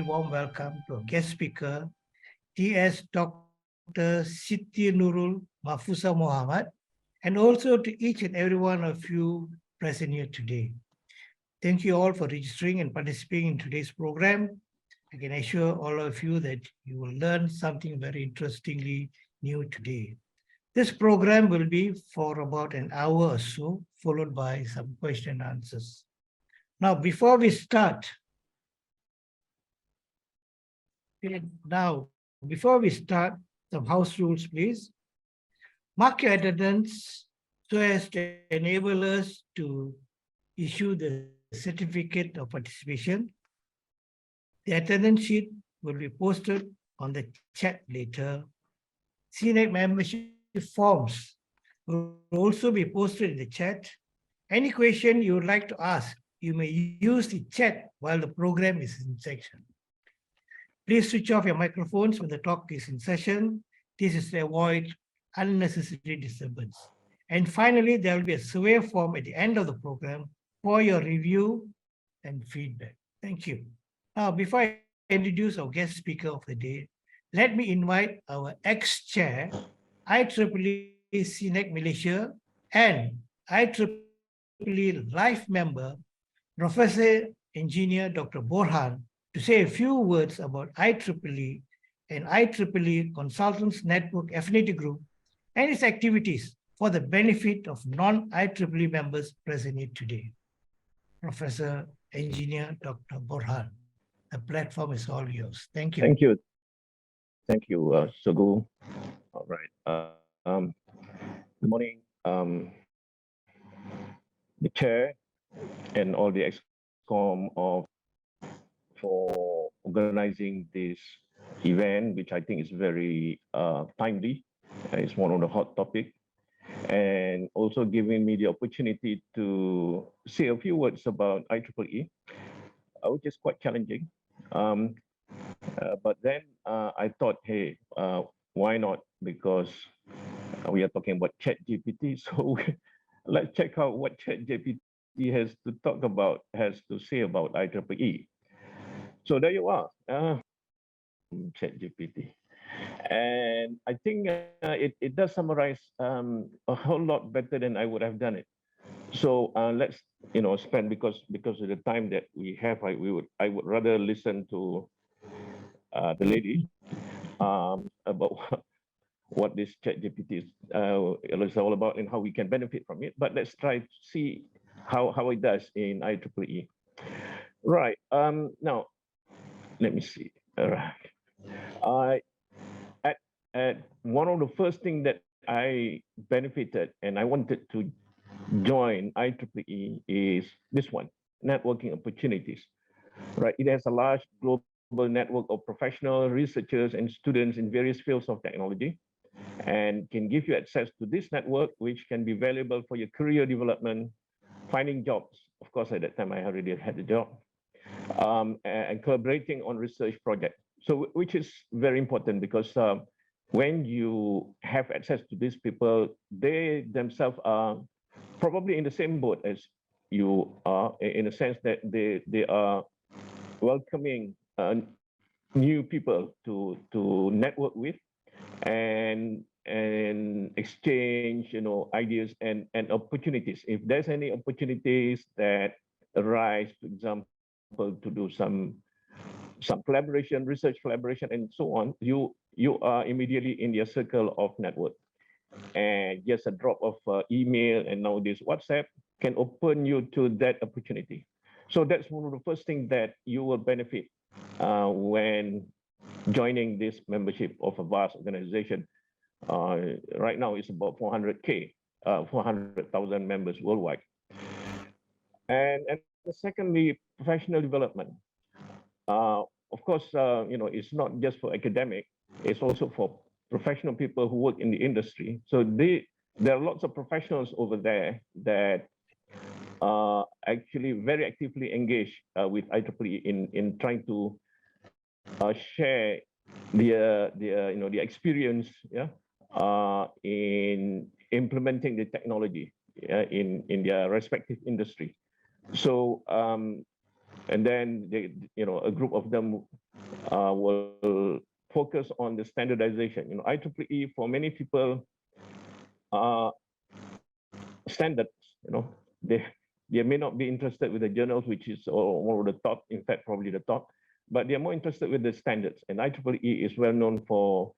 warm welcome to our guest speaker, TS Dr. Siti Nurul Mafusa Muhammad, and also to each and every one of you present here today. Thank you all for registering and participating in today's program. I can assure all of you that you will learn something very interestingly new today. This program will be for about an hour or so, followed by some question and answers. Now, before we start, some house rules, please. Mark your attendance so as to enable us to issue the certificate of participation. The attendance sheet will be posted on the chat later. CNAG membership forms will also be posted in the chat. Any question you would like to ask, you may use the chat while the program is in session. Please switch off your microphones when the talk is in session. This is to avoid unnecessary disturbance. And finally, there will be a survey form at the end of the program for your review and feedback. Thank you. Now, before I introduce our guest speaker of the day, let me invite our ex-chair, IEEE CNAG Malaysia, and IEEE Life member, Professor Engineer Dr. Borhan, to say a few words about IEEE and IEEE Consultants Network Affinity Group and its activities for the benefit of non-IEEE members present here today. Professor Engineer Dr. Borhan, the platform is all yours. Thank you. Thank you. Thank you, Sugu. All right. Good morning, the chair and all the ExCom for organizing this event, which I think is very timely. It's one of the hot topics, and also giving me the opportunity to say a few words about IEEE, which is quite challenging. But then I thought, hey, why not? Because we are talking about ChatGPT, so let's check out what ChatGPT has to talk about, has to say about IEEE. So there you are, ChatGPT. And I think it does summarize a whole lot better than I would have done it. So let's spend, because of the time that we have, I would rather listen to the lady about what this ChatGPT is all about and how we can benefit from it. But let's try to see how it does in IEEE. Right. Now, let me see. All right. At one of the first things that I benefited and I wanted to join IEEE is this one, networking opportunities. Right. It has a large global network of professional researchers and students in various fields of technology, and can give you access to this network, which can be valuable for your career development, finding jobs. Of course, at that time, I already had a job, and collaborating on research projects. So, which is very important, because when you have access to these people, they themselves are probably in the same boat as you are, in a sense that they are welcoming new people to network with and exchange ideas and opportunities. If there's any opportunities that arise, for example, to do some collaboration, research collaboration, and so on, you are immediately in your circle of network. And just a drop of email and nowadays WhatsApp can open you to that opportunity. So that's one of the first things that you will benefit when joining this membership of a vast organization. Right now it's about 400,000 members worldwide. And secondly, professional development. Of course, it's not just for academic, it's also for professional people who work in the industry. So there are lots of professionals over there that are actually very actively engaged with IEEE in trying to share the experience, in implementing the technology in their respective industry. So and then a group of them will focus on the standardization. IEEE for many people are standards. They they may not be interested with the journals, which is one of the top, in fact, probably the top, but they're more interested with the standards. And IEEE is well known for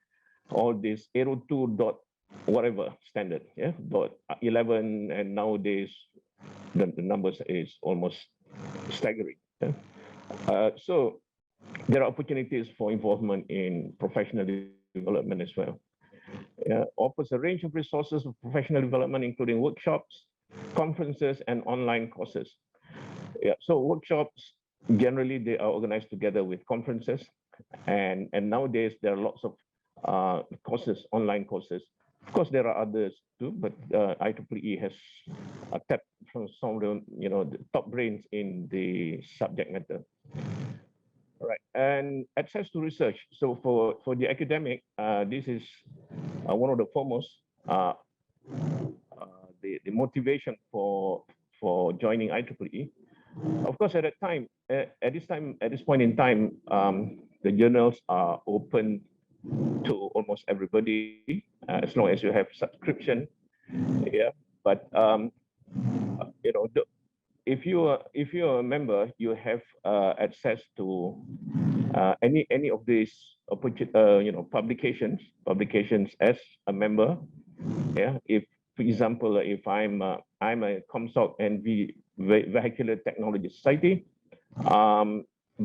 all this 802 dot whatever standard, yeah, dot 11, and nowadays the numbers is almost staggering. Yeah? So there are opportunities for involvement in professional development as well. Offers a range of resources for professional development, including workshops, conferences, and online courses. So workshops, generally, they are organized together with conferences. And nowadays, there are lots of courses, online courses. Of course, there are others too, but IEEE has tapped from some of the top brains in the subject matter. All right, and access to research. So for the academic, this is one of the foremost the motivation for joining IEEE. Of course, at this point in time, the journals are open to almost everybody as long as you have subscription. Yeah, but if you're a member, you have access to any of these publications as a member. Yeah, if for example, if I'm a ComSoc and Vehicular Technology Society,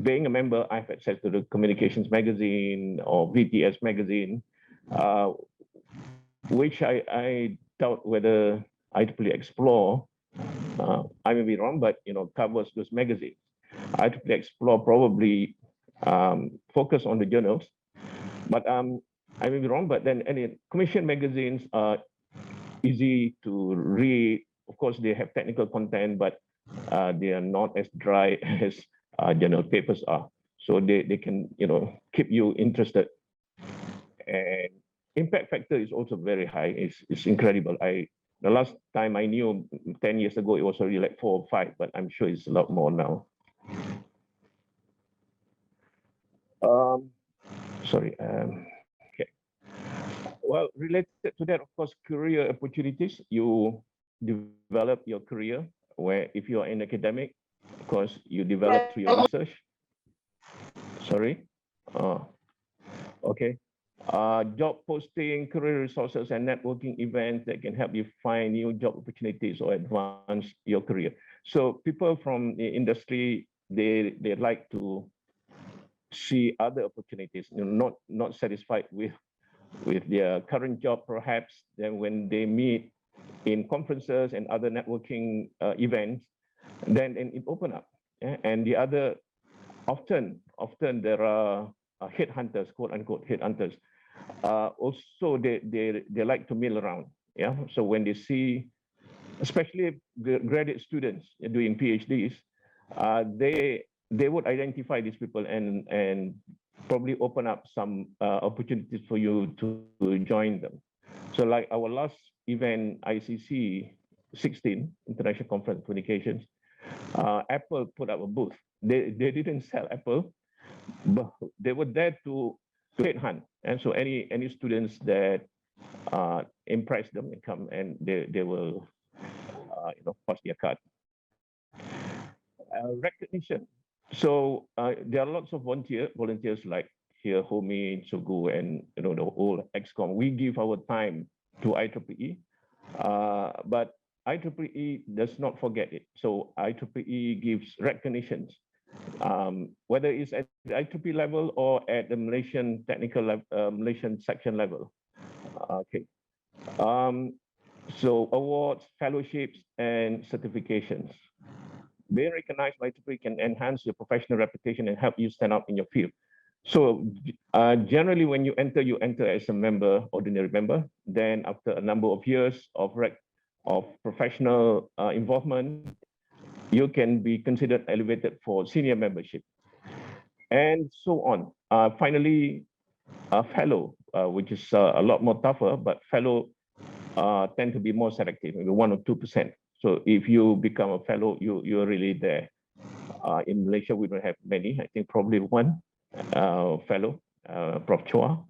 being a member, I have access to the Communications Magazine or VTS Magazine, which I doubt whether IEEE Explore, I may be wrong, but covers those magazines. IEEE Explore probably focus on the journals, but I may be wrong. But then any commission magazines are easy to read. Of course, they have technical content, but they are not as dry as journal papers are. So they can keep you interested. And impact factor is also very high. It's incredible. The last time I knew 10 years ago, it was already like 4 or 5, but I'm sure it's a lot more now. Sorry. Okay. Well, related to that, of course, career opportunities. You develop your career where if you are in academic, of course, you develop through your research. Sorry. Okay. Job posting, career resources, and networking events that can help you find new job opportunities or advance your career. So people from the industry, they like to see other opportunities, not satisfied with their current job, perhaps. Then when they meet in conferences and other networking events, then it open up. Yeah? And the other, often there are headhunters, quote unquote headhunters. Also, they like to mill around. Yeah. So when they see, especially graduate students doing PhDs, they would identify these people and probably open up some opportunities for you to join them. So like our last event, ICC 16, International Conference on Communications, Apple put up a booth. They didn't sell Apple, but they were there to headhunt. And so any students that impress them and come, and they will pass their card. Recognition. So there are lots of volunteers like here, Homi, Sugu, and the whole XCOM. We give our time to IEEE, but IEEE does not forget it. So IEEE gives recognitions, whether it's at the IEEE level or at the Malaysian technical level, Malaysian section level. Okay. So awards, fellowships, and certifications. Being recognized by IEEE can enhance your professional reputation and help you stand out in your field. So generally, when you enter as a member, ordinary member. Then after a number of years of professional involvement, you can be considered elevated for senior membership, and so on. Finally, a fellow, which is a lot more tougher, but fellow tend to be more selective, maybe 1 or 2%. So if you become a fellow, you're really there. In Malaysia, we don't have many. I think probably one. fellow, Prof. Chua,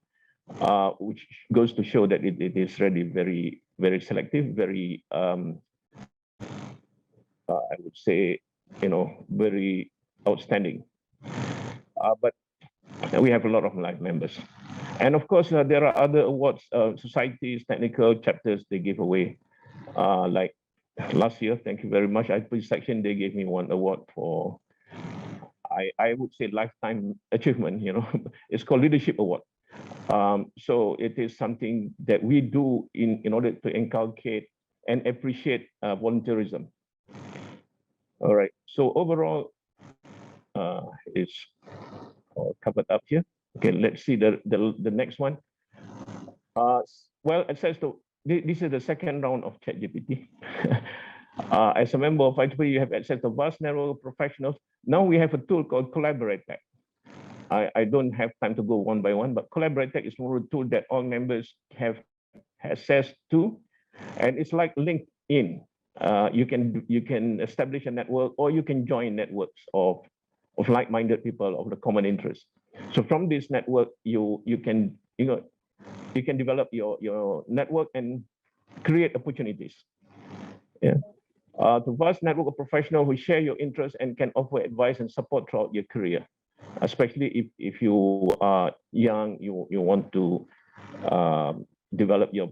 which goes to show that it is really very, very selective, very, I would say, very outstanding. But we have a lot of live members. And of course, there are other awards, societies, technical chapters they give away. Like last year, thank you very much, IEEE section, they gave me one award for, I would say, lifetime achievement. It's called Leadership Award. So it is something that we do in order to inculcate and appreciate volunteerism. All right, so overall, it's all covered up here. Okay, let's see the next one. Well, it says this is the second round of ChatGPT. As a member of IEEE, you have access to vast network of professionals. Now we have a tool called Collaboratech. I don't have time to go one by one, but Collaboratech is one tool that all members have access to, and it's like LinkedIn. You can establish a network, or you can join networks of like-minded people of the common interest. So from this network, you can develop your network and create opportunities. Yeah. The vast network of professionals who share your interests and can offer advice and support throughout your career, especially if you are young, you want to develop your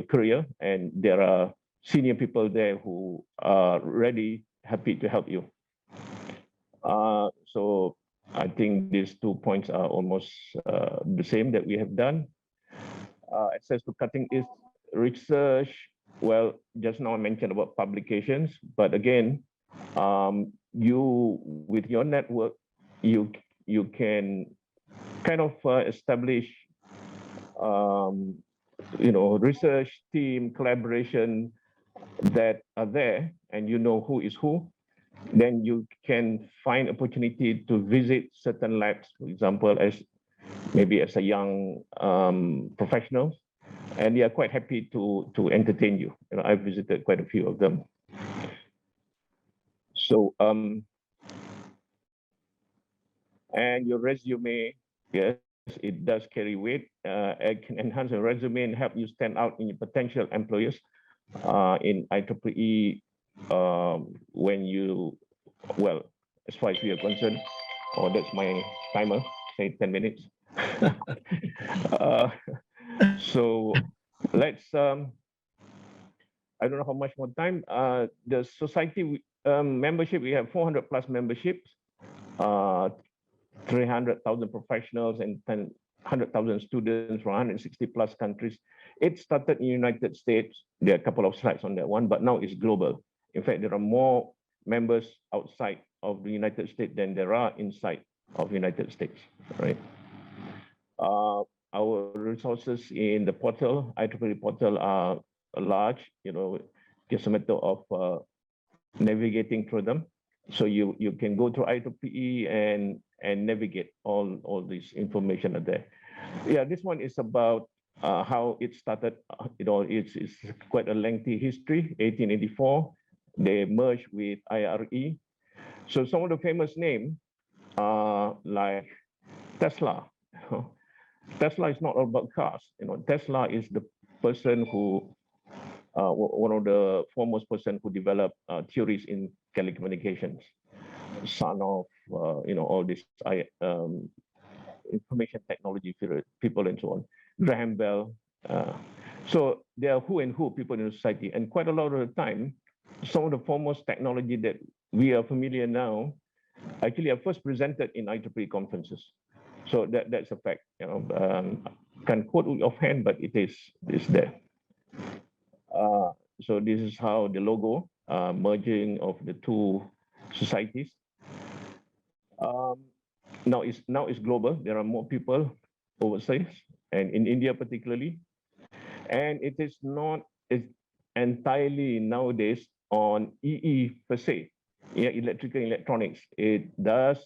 career, and there are senior people there who are ready, happy to help you. So I think these 2 points are almost the same that we have done. Access to cutting edge research. Well, just now I mentioned about publications, but again, you with your network, you can kind of establish, research team collaboration that are there, and you know who is who. Then you can find opportunity to visit certain labs, for example, as a young professional, and they are quite happy to entertain you. I've visited quite a few of them. So and your resume, yes, it does carry weight. It can enhance your resume and help you stand out in your potential employers. In IEEE, when you, well, as far as we are concerned, that's my timer, say 10 minutes. So let's, I don't know how much more time. The society membership, we have 400 plus memberships, 300,000 professionals and 100,000 students from 160 plus countries. It started in the United States. There are a couple of slides on that one, but now it's global. In fact, there are more members outside of the United States than there are inside of the United States, right? Our resources in the portal, IEEE portal, are large, just a matter of navigating through them. So you can go to IEEE and navigate all this information are there. Yeah, this one is about how it started. It's quite a lengthy history. 1884, they merged with IRE. So some of the famous names are like Tesla. Tesla is not all about cars. Tesla is the person who, one of the foremost person who developed theories in telecommunications, son of, all this information technology people and so on. Graham Bell. So there are who and who people in the society, and quite a lot of the time, some of the foremost technology that we are familiar now actually are first presented in IEEE conferences. So that's a fact. Can't quote it offhand, but it is there. So this is how the logo merging of the two societies. Now it's global. There are more people overseas and in India particularly, and it is not entirely nowadays on EE per se. Yeah, electrical electronics. It does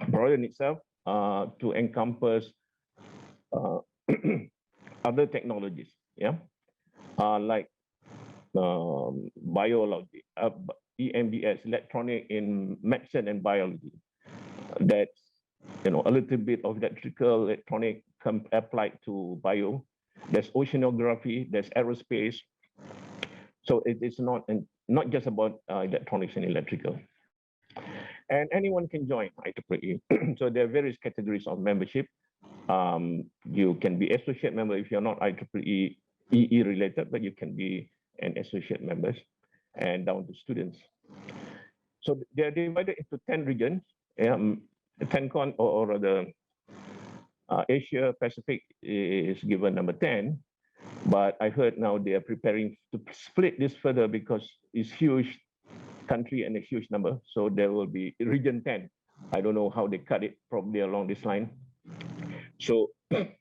broaden itself to encompass other technologies. Yeah, like biology, EMBS, electronic in medicine and biology. That's a little bit of electrical, electronic applied to bio. There's oceanography, there's aerospace. So it's not just about electronics and electrical. And anyone can join IEEE. So there are various categories of membership. You can be associate member if you're not IEEE EE related, but you can be an associate member, and down to students. So they're divided into 10 regions. 10 or rather, Asia Pacific is given number 10, but I heard now they are preparing to split this further because it's huge country and a huge number. So there will be region 10. I don't know how they cut it, probably along this line. So, there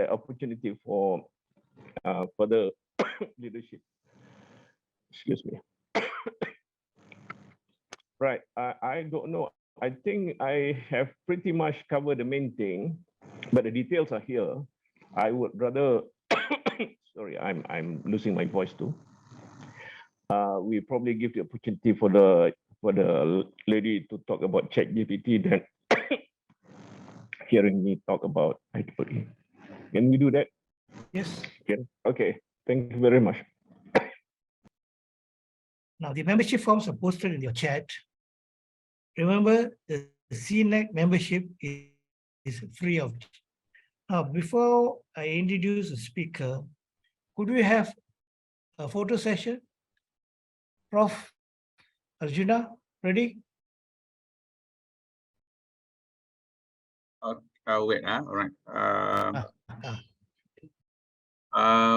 are opportunity for further leadership. Excuse me. Right, I don't know. I think I have pretty much covered the main thing, but the details are here. I would rather, sorry, I'm losing my voice too. We probably give the opportunity for the lady to talk about ChatGPT, then hearing me talk about IEEE. Can we do that? Yes. Okay, thank you very much. Now, the membership forms are posted in your chat. Remember, the CNAG membership is free of charge. Now, before I introduce the speaker, could we have a photo session? Prof. Arjuna, ready? Wait, all right. Ah.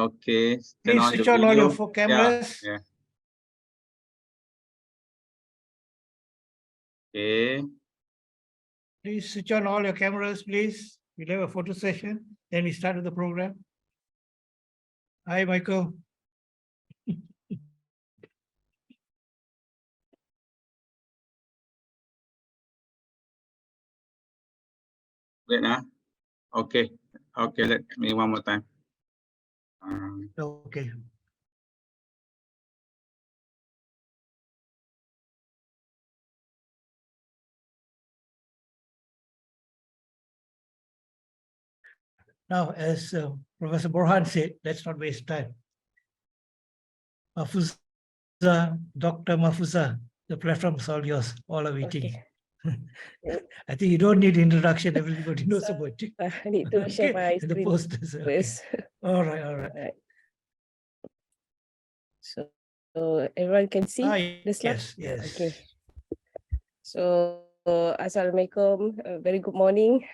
Okay. Please switch on all your 4 cameras. Yeah. Okay. Please switch on all your cameras, please. We'll have a photo session. Then we start with the program. Hi, Michael. Wait, okay. Okay, let me one more time. Okay. Now, as Professor Borhan said, let's not waste time. Mahfuza, Dr. Mahfuza, the platform is all yours. All are waiting. Okay. I think you don't need introduction. Everybody knows about you. I need to share my the screen posters. Okay. first. All right. So everyone can see the slide? Yes. Okay. So Assalamualaikum, very good morning.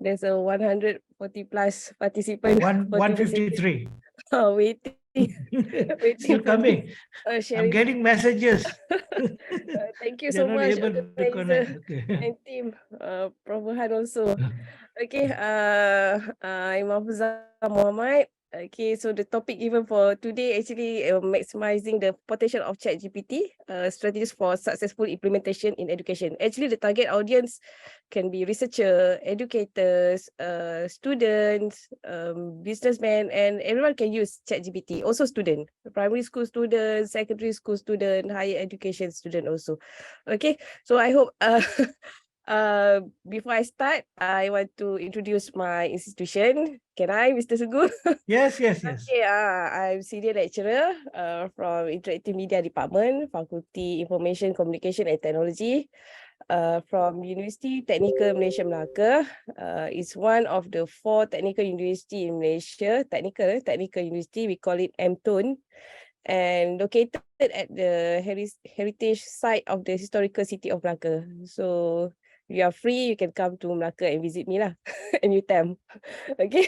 There's a 140 plus participants. 153. Waiting. Still coming. I'm getting messages. Thank you so much, organizer and team. Prof. Burhan also. Okay, I'm Mahfuza Muhammad. Okay, so the topic given for today actually maximizing the potential of ChatGPT, strategies for successful implementation in education. Actually, the target audience can be researcher, educators, students, businessmen, and everyone can use ChatGPT. Also student, primary school students, secondary school student, higher education student also. Okay, so I hope before I start, I want to introduce my institution. Can I, Mr. Sugu? Yes. Okay, I'm senior lecturer from Interactive Media Department, Faculty Information Communication and Technology from University Technical Malaysia Melaka. It's one of the 4 technical university in Malaysia, technical university, we call it MTUN, and located at the heritage site of the historical city of Melaka. So if you are free, you can come to Melaka and visit me lah, and you tell. Okay.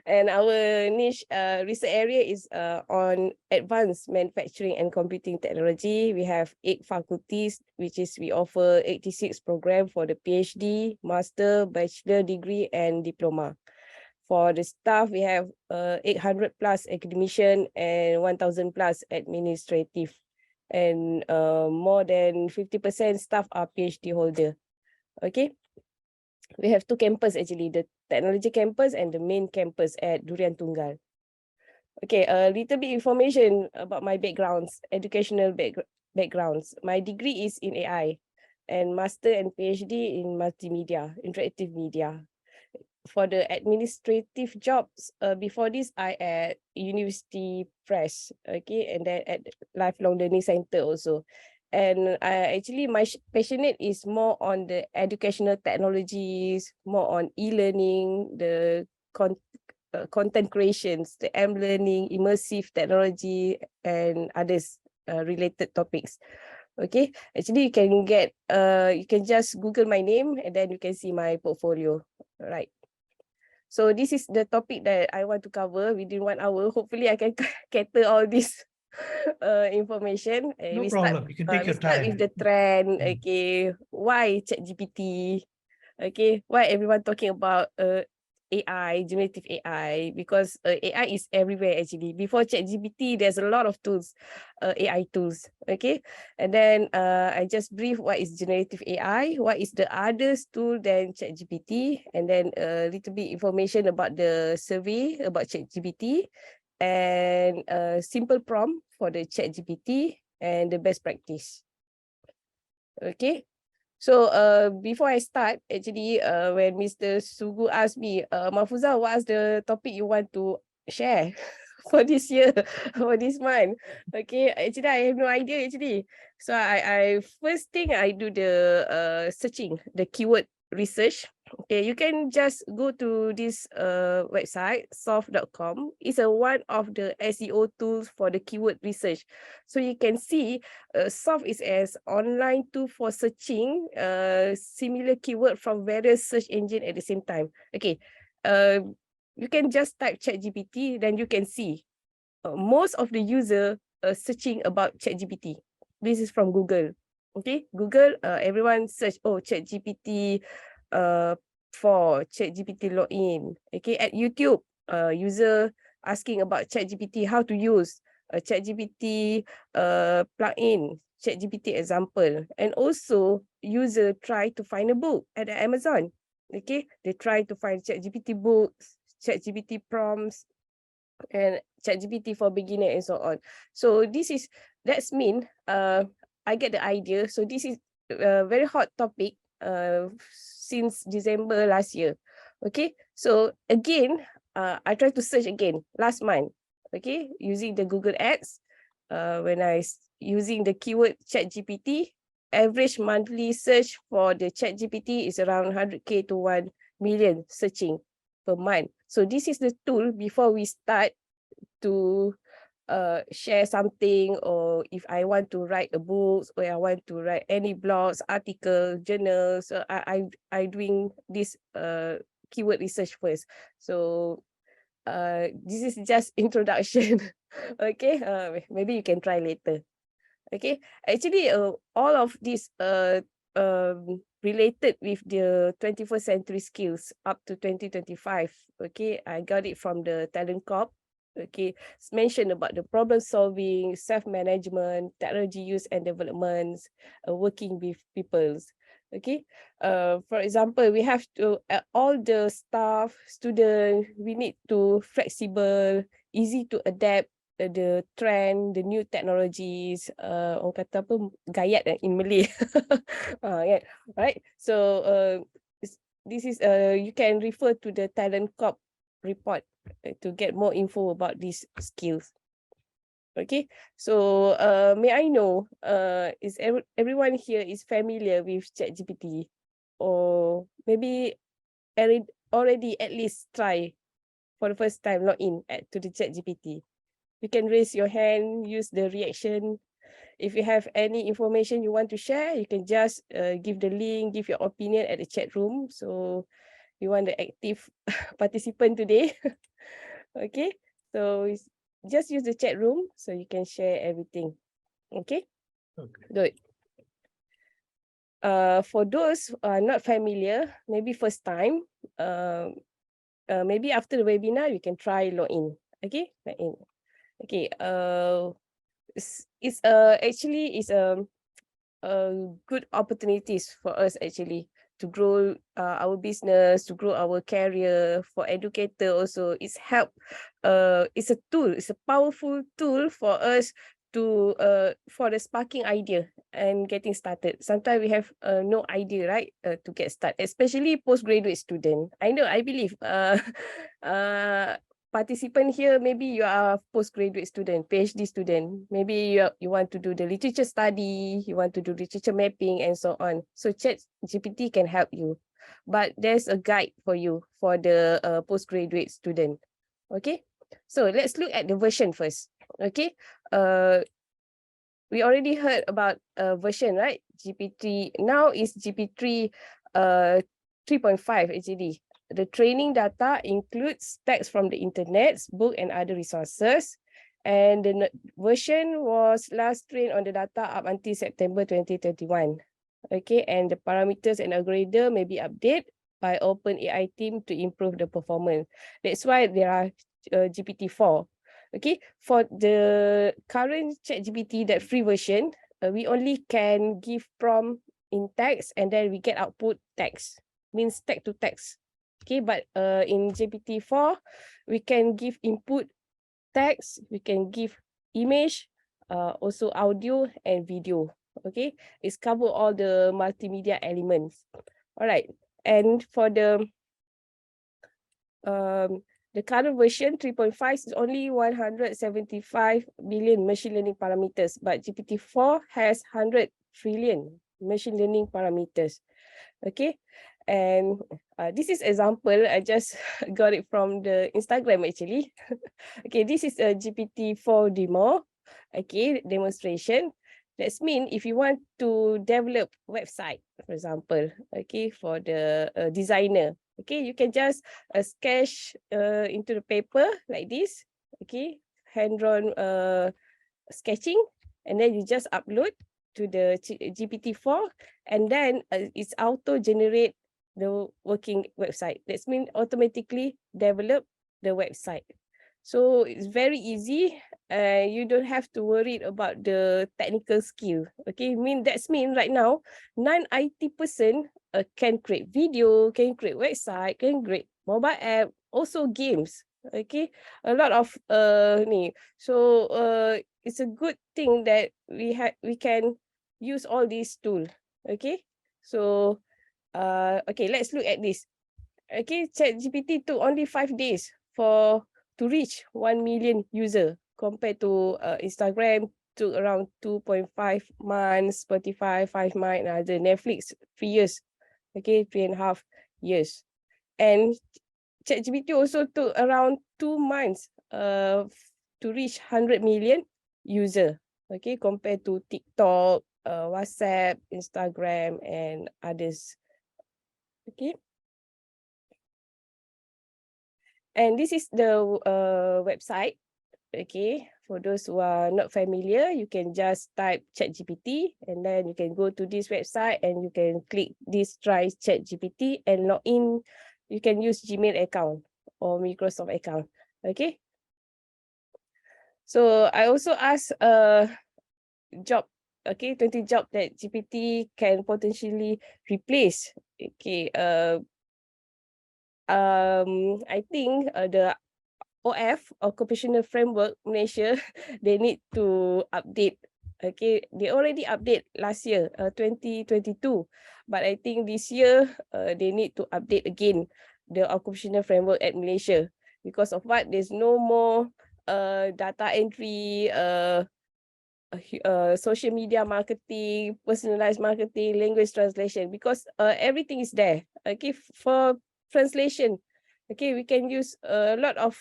And our niche research area is on advanced manufacturing and computing technology. We have 8 faculties, which is we offer 86 program for the PhD, master, bachelor degree, and diploma. For the staff, we have 800 plus academician and 1,000 plus administrative. And more than 50% staff are PhD holder. Okay. We have 2 campus actually, the technology campus and the main campus at Durian Tunggal. Okay, a little bit information about my backgrounds, educational background. backgrounds. My degree is in AI and master and PhD in multimedia, interactive media. For the administrative jobs, before this, I at University Press, okay, and then at Lifelong Learning Center also. And I actually, my passionate is more on the educational technologies, more on e-learning, the content creations, the M-learning, immersive technology, and others related topics. Okay, actually you can get, you can just Google my name and then you can see my portfolio, right? So this is the topic that I want to cover within 1 hour. Hopefully I can cater all this information. No problem. You can take We your start with time. the trend. Okay, why ChatGPT? Okay, why everyone talking about AI, generative AI? Because AI is everywhere actually. Before ChatGPT, there's a lot of tools, AI tools. Okay, and then I just brief what is generative AI, what is the others tool than ChatGPT, and then a little bit information about the survey about ChatGPT, and a simple prompt for the ChatGPT and the best practice. Okay. So before I start, actually, when Mr. Sugu asked me, Mafuza, what's the topic you want to share for this year, for this month? Okay, actually, I have no idea actually. So I first thing I do the searching, the keyword research. Okay, you can just go to this website, soft.com. It's one of the SEO tools for the keyword research. So you can see Soft is as online tool for searching similar keyword from various search engine at the same time. Okay, you can just type ChatGPT, then you can see most of the user searching about ChatGPT. This is from Google. Okay, Google, everyone search, oh, ChatGPT for ChatGPT login. Okay, at YouTube, user asking about ChatGPT, how to use ChatGPT plugin, ChatGPT example. And also, user try to find a book at Amazon. Okay, they try to find ChatGPT books, ChatGPT prompts, and ChatGPT for beginner and so on. So that's mean I get the idea. So this is a very hot topic since December last year. Okay, so again, I try to search again last month. Okay, using the Google Ads, when using the keyword ChatGPT, average monthly search for the ChatGPT is around 100K to 1 million searching per month. So this is the tool before we start to share something, or if I want to write a book, or I want to write any blogs, articles, journals. So I doing this keyword research first. So this is just introduction. Okay, maybe you can try later. Okay, actually all of this related with the 21st century skills up to 2025. Okay, I got it from the Talent Corp. Okay, it's mentioned about the problem solving, self-management, technology use and developments, working with peoples. Okay, for example, we have to all the staff, student, we need to flexible, easy to adapt the trend, the new technologies, orang kata apa, gayat in Malay. Yeah, right. So this is you can refer to the Talent Corp report to get more info about these skills. Okay, so may I know, is everyone here is familiar with ChatGPT, or maybe already at least try for the first time log in to the ChatGPT? You can raise your hand, use the reaction. If you have any information you want to share, you can just give the link, give your opinion at the chat room. So we want the active participant today. Okay, so just use the chat room so you can share everything. Okay, good. For those who are not familiar, maybe first time, maybe after the webinar, you can try login. Okay, login. Okay, it's actually is a good opportunities for us actually to grow our business, to grow our career. For educator also, it's help. It's a tool. It's a powerful tool for us to for the sparking idea and getting started. Sometimes we have no idea, right, to get started, especially postgraduate student. I believe participant here, maybe you are a postgraduate student, PhD student. Maybe you want to do the literature study, you want to do literature mapping and so on. So ChatGPT can help you. But there's a guide for you for the postgraduate student. Okay, so let's look at the version first. Okay, we already heard about version, right? GPT now is GPT 3.5 actually. The training data includes text from the internet, book and other resources. And the version was last trained on the data up until September 2021. Okay, and the parameters and algorithm may be updated by OpenAI team to improve the performance. That's why there are GPT-4. Okay, for the current ChatGPT, that free version, we only can give prompt in text and then we get output text, means text to text. Okay, but in GPT-4, we can give input text, we can give image, also audio and video. Okay, it's cover all the multimedia elements. All right, and for the current version 3.5 is only 175 billion machine learning parameters, but GPT-4 has 100 trillion machine learning parameters. Okay, and this is example. I just got it from the Instagram actually. Okay, this is a GPT-4 demo. Okay, demonstration. That's mean if you want to develop website, for example, okay, for the designer, okay, you can just sketch into the paper like this, okay, hand-drawn sketching, and then you just upload to the GPT-4, and then it's auto-generate the working website. That means automatically develop the website. So it's very easy. You don't have to worry about the technical skill. Okay, that's mean right now, non-IT person can create video, can create website, can create mobile app, also games. Okay, a lot of so it's a good thing that we can use all these tools. Okay, so okay, let's look at this. Okay, ChatGPT took only 5 days to reach 1 million user compared to Instagram took around 2.5 months, Spotify 5 months, and other Netflix 3 years. Okay, 3.5 years. And ChatGPT also took around 2 months to reach 100 million user. Okay, compared to TikTok, WhatsApp, Instagram, and others. Okay. And this is the website. Okay, for those who are not familiar, you can just type ChatGPT and then you can go to this website and you can click this try ChatGPT and log in. You can use Gmail account or Microsoft account. Okay. So I also asked job, okay, 20 job that GPT can potentially replace. Okay, I think the OF, Occupational Framework Malaysia, they need to update. Okay, they already update last year, 2022, but I think this year they need to update again the Occupational Framework at Malaysia. Because of what? There's no more data entry, social media marketing, personalized marketing, language translation, because everything is there. Okay, for translation, okay, we can use a lot of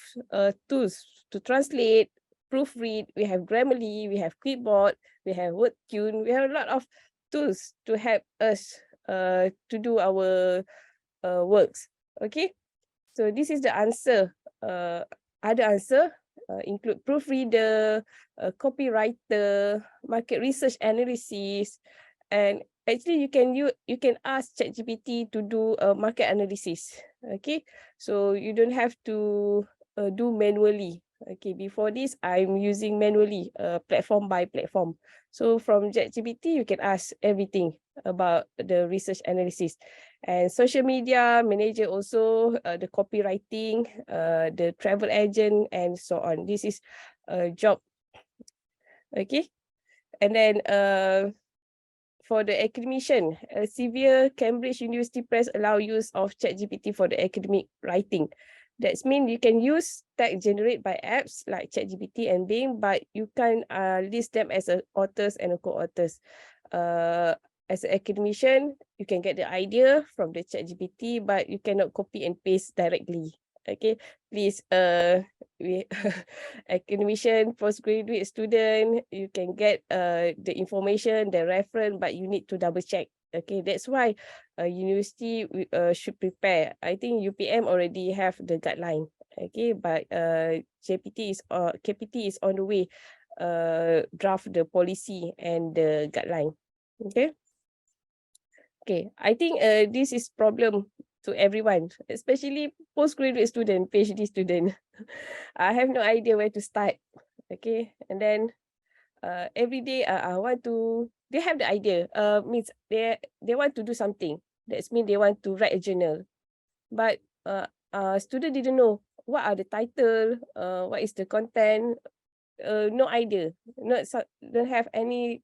tools to translate, proofread. We have Grammarly, we have Clipboard, we have WordTune. We have a lot of tools to help us to do our works. Okay, so this is the answer. Other answer include proofreader, copywriter, market research analysis, and actually you can ask ChatGPT to do a market analysis. Okay, so you don't have to do manually. Okay, before this I'm using manually, platform by platform. So from ChatGPT you can ask everything about the research analysis. And social media manager also, the copywriting, the travel agent, and so on. This is a job Okay, and then for the academician, a severe Cambridge University Press allow use of ChatGPT for the academic writing. That means you can use text generated by apps like ChatGPT and Bing, but you can list them as authors and co-authors. As an academician, you can get the idea from the ChatGPT, but you cannot copy and paste directly. Okay, please, we academician, postgraduate student, you can get the information, the reference, but you need to double check. Okay, that's why university should prepare. I think UPM already have the guideline. Okay, but KPT is on the way draft the policy and the guideline. Okay. Okay, I think this is problem to everyone, especially postgraduate student, PhD student. I have no idea where to start. Okay, and then every day I want to. They have the idea. Means they want to do something. That means they want to write a journal, but student didn't know what are the title, what is the content. No idea. Don't have any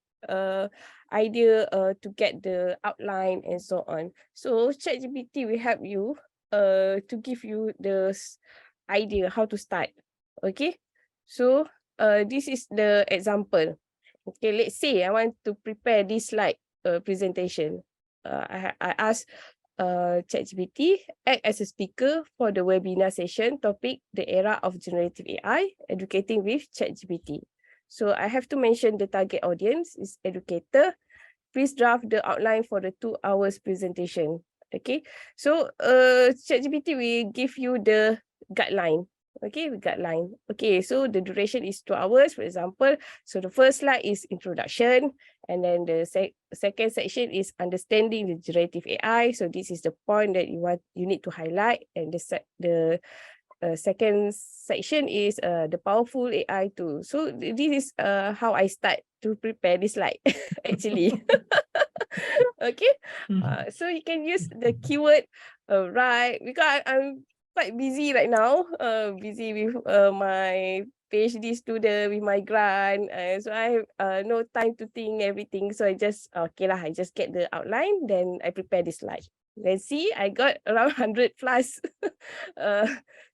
idea to get the outline and so on. So ChatGPT will help you to give you the idea how to start. Okay, so this is the example. Okay, let's say I want to prepare this slide presentation. I ask ChatGPT act as a speaker for the webinar session topic, the era of generative AI, educating with ChatGPT. So I have to mention the target audience is educator. Please draft the outline for the 2 hours presentation. Okay, so ChatGPT will give you the guideline. Okay, guideline. Okay, so the duration is 2 hours, for example. So the first slide is introduction, and then the second section is understanding the generative AI. So this is the point that you need to highlight, and the second section is the powerful AI tool. So this is how I start to prepare this slide actually. Okay, so you can use the keyword right, because I'm quite busy right now, busy with my PhD student, with my grant, so I have no time to think everything. So I just okay lah, I just get the outline, then I prepare this slide. Let's see, I got around 100 plus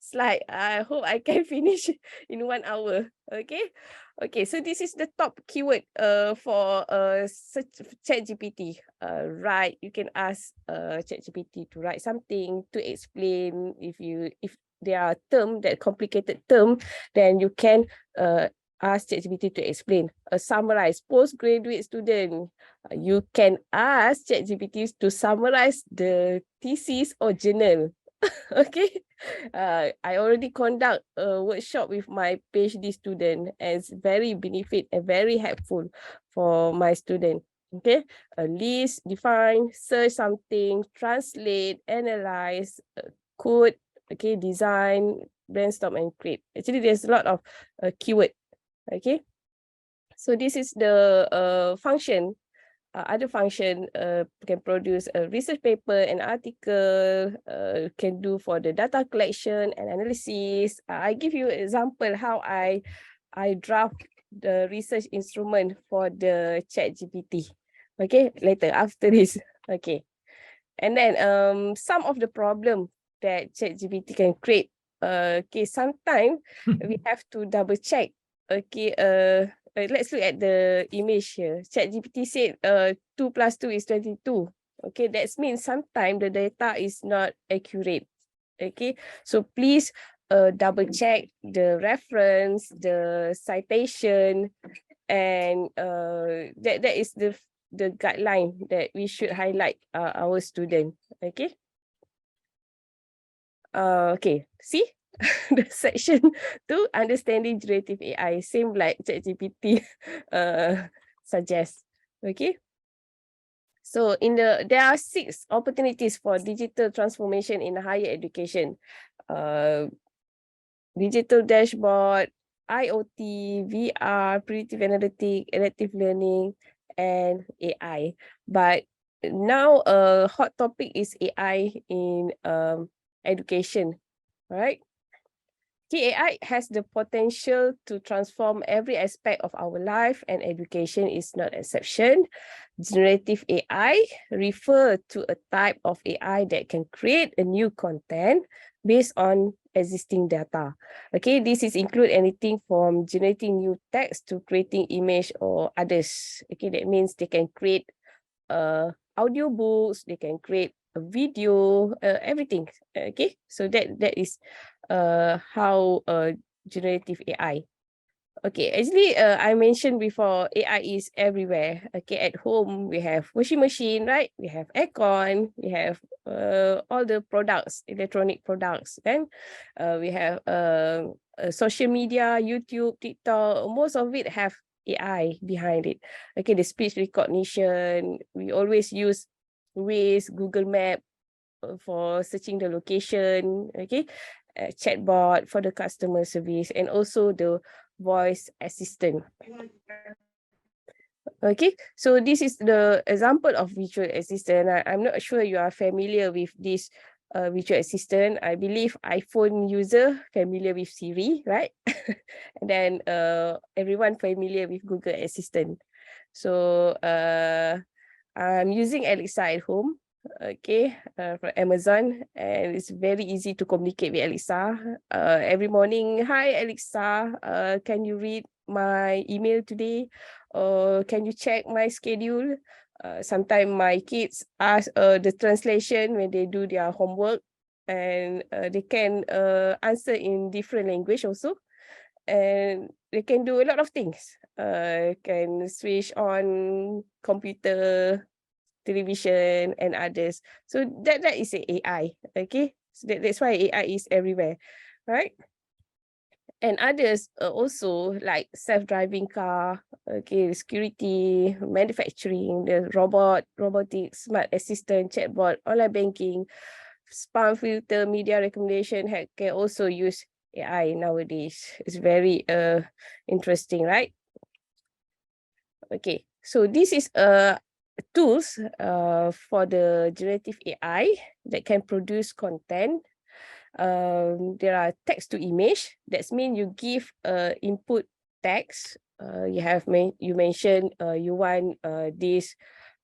slide. I hope I can finish in 1 hour. Okay. Okay, so this is the top keyword for search ChatGPT. Right, you can ask ChatGPT to write something to explain. If there are that complicated term, then you can ask ChatGPT to explain. Summarize, postgraduate student, you can ask ChatGPT to summarize the thesis or journal. Okay, I already conduct a workshop with my PhD student, and it's very benefit and very helpful for my student. Okay, a list, define, search something, translate, analyze, code, okay, design, brainstorm and create. Actually, there's a lot of keyword. Okay, so this is the function. Other function can produce a research paper, an article, can do for the data collection and analysis. I give you an example how I draft the research instrument for the ChatGPT. Okay, later after this. Okay, and then some of the problem that ChatGPT can create. Okay, sometimes we have to double check. Okay, let's look at the image here. ChatGPT said 2 plus 2 is 22. Okay, that means sometimes the data is not accurate. Okay, so please double check the reference, the citation, and that is the guideline that we should highlight our student. Okay. Okay, see the section 2, understanding generative AI, same like ChatGPT suggests. Okay, so there are 6 opportunities for digital transformation in higher education. Digital dashboard, IoT, VR, predictive analytics, adaptive learning, and AI. But now a hot topic is AI in education, right? AI has the potential to transform every aspect of our life, and education is not exception. Generative AI refer to a type of AI that can create a new content based on existing data. Okay, this is include anything from generating new text to creating image or others. Okay, that means they can create audio books, they can create a video, everything. Okay, so that is how generative AI. Okay, actually, I mentioned before, AI is everywhere. Okay, at home, we have washing machine, right? We have aircon, we have all the products, electronic products. Then we have social media, YouTube, TikTok, most of it have AI behind it. Okay, the speech recognition, we always use Waze, Google Map for searching the location, okay? Chatbot for the customer service, and also the voice assistant. Okay, so this is the example of virtual assistant. I'm not sure you are familiar with this virtual assistant. I believe iPhone user familiar with Siri, right? And then everyone familiar with Google Assistant. So I'm using Alexa at home, okay, from Amazon, and it's very easy to communicate with Alexa. Every morning, hi Alexa, can you read my email today? Or can you check my schedule? Sometimes my kids ask the translation when they do their homework, and they can answer in different language also. And they can do a lot of things. Can switch on computer, television, and others. So that is a AI. Okay, so that's why AI is everywhere, right? And others also like self-driving car, okay, security, manufacturing, the robotics, smart assistant, chatbot, online banking, spam filter, media recommendation can also use AI nowadays. It's very interesting, right? Okay, so this is tools for the generative AI that can produce content. There are text to image. That's mean you give input text. You mentioned you want this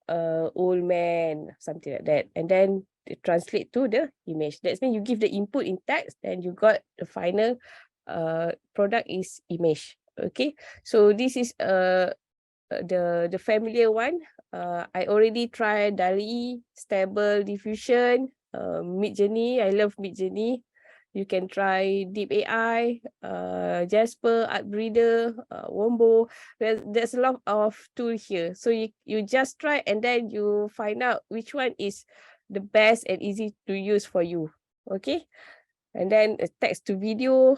old man, something like that, and then they translate to the image. That's mean you give the input in text, and you got the final product is image. Okay, so this is the familiar one. I already tried DALL-E, Stable Diffusion, Midjourney. I love Midjourney. You can try Deep AI, Jasper, Artbreeder, Wombo. There's a lot of tools here. So you just try, and then you find out which one is the best and easy to use for you. Okay. And then text to video,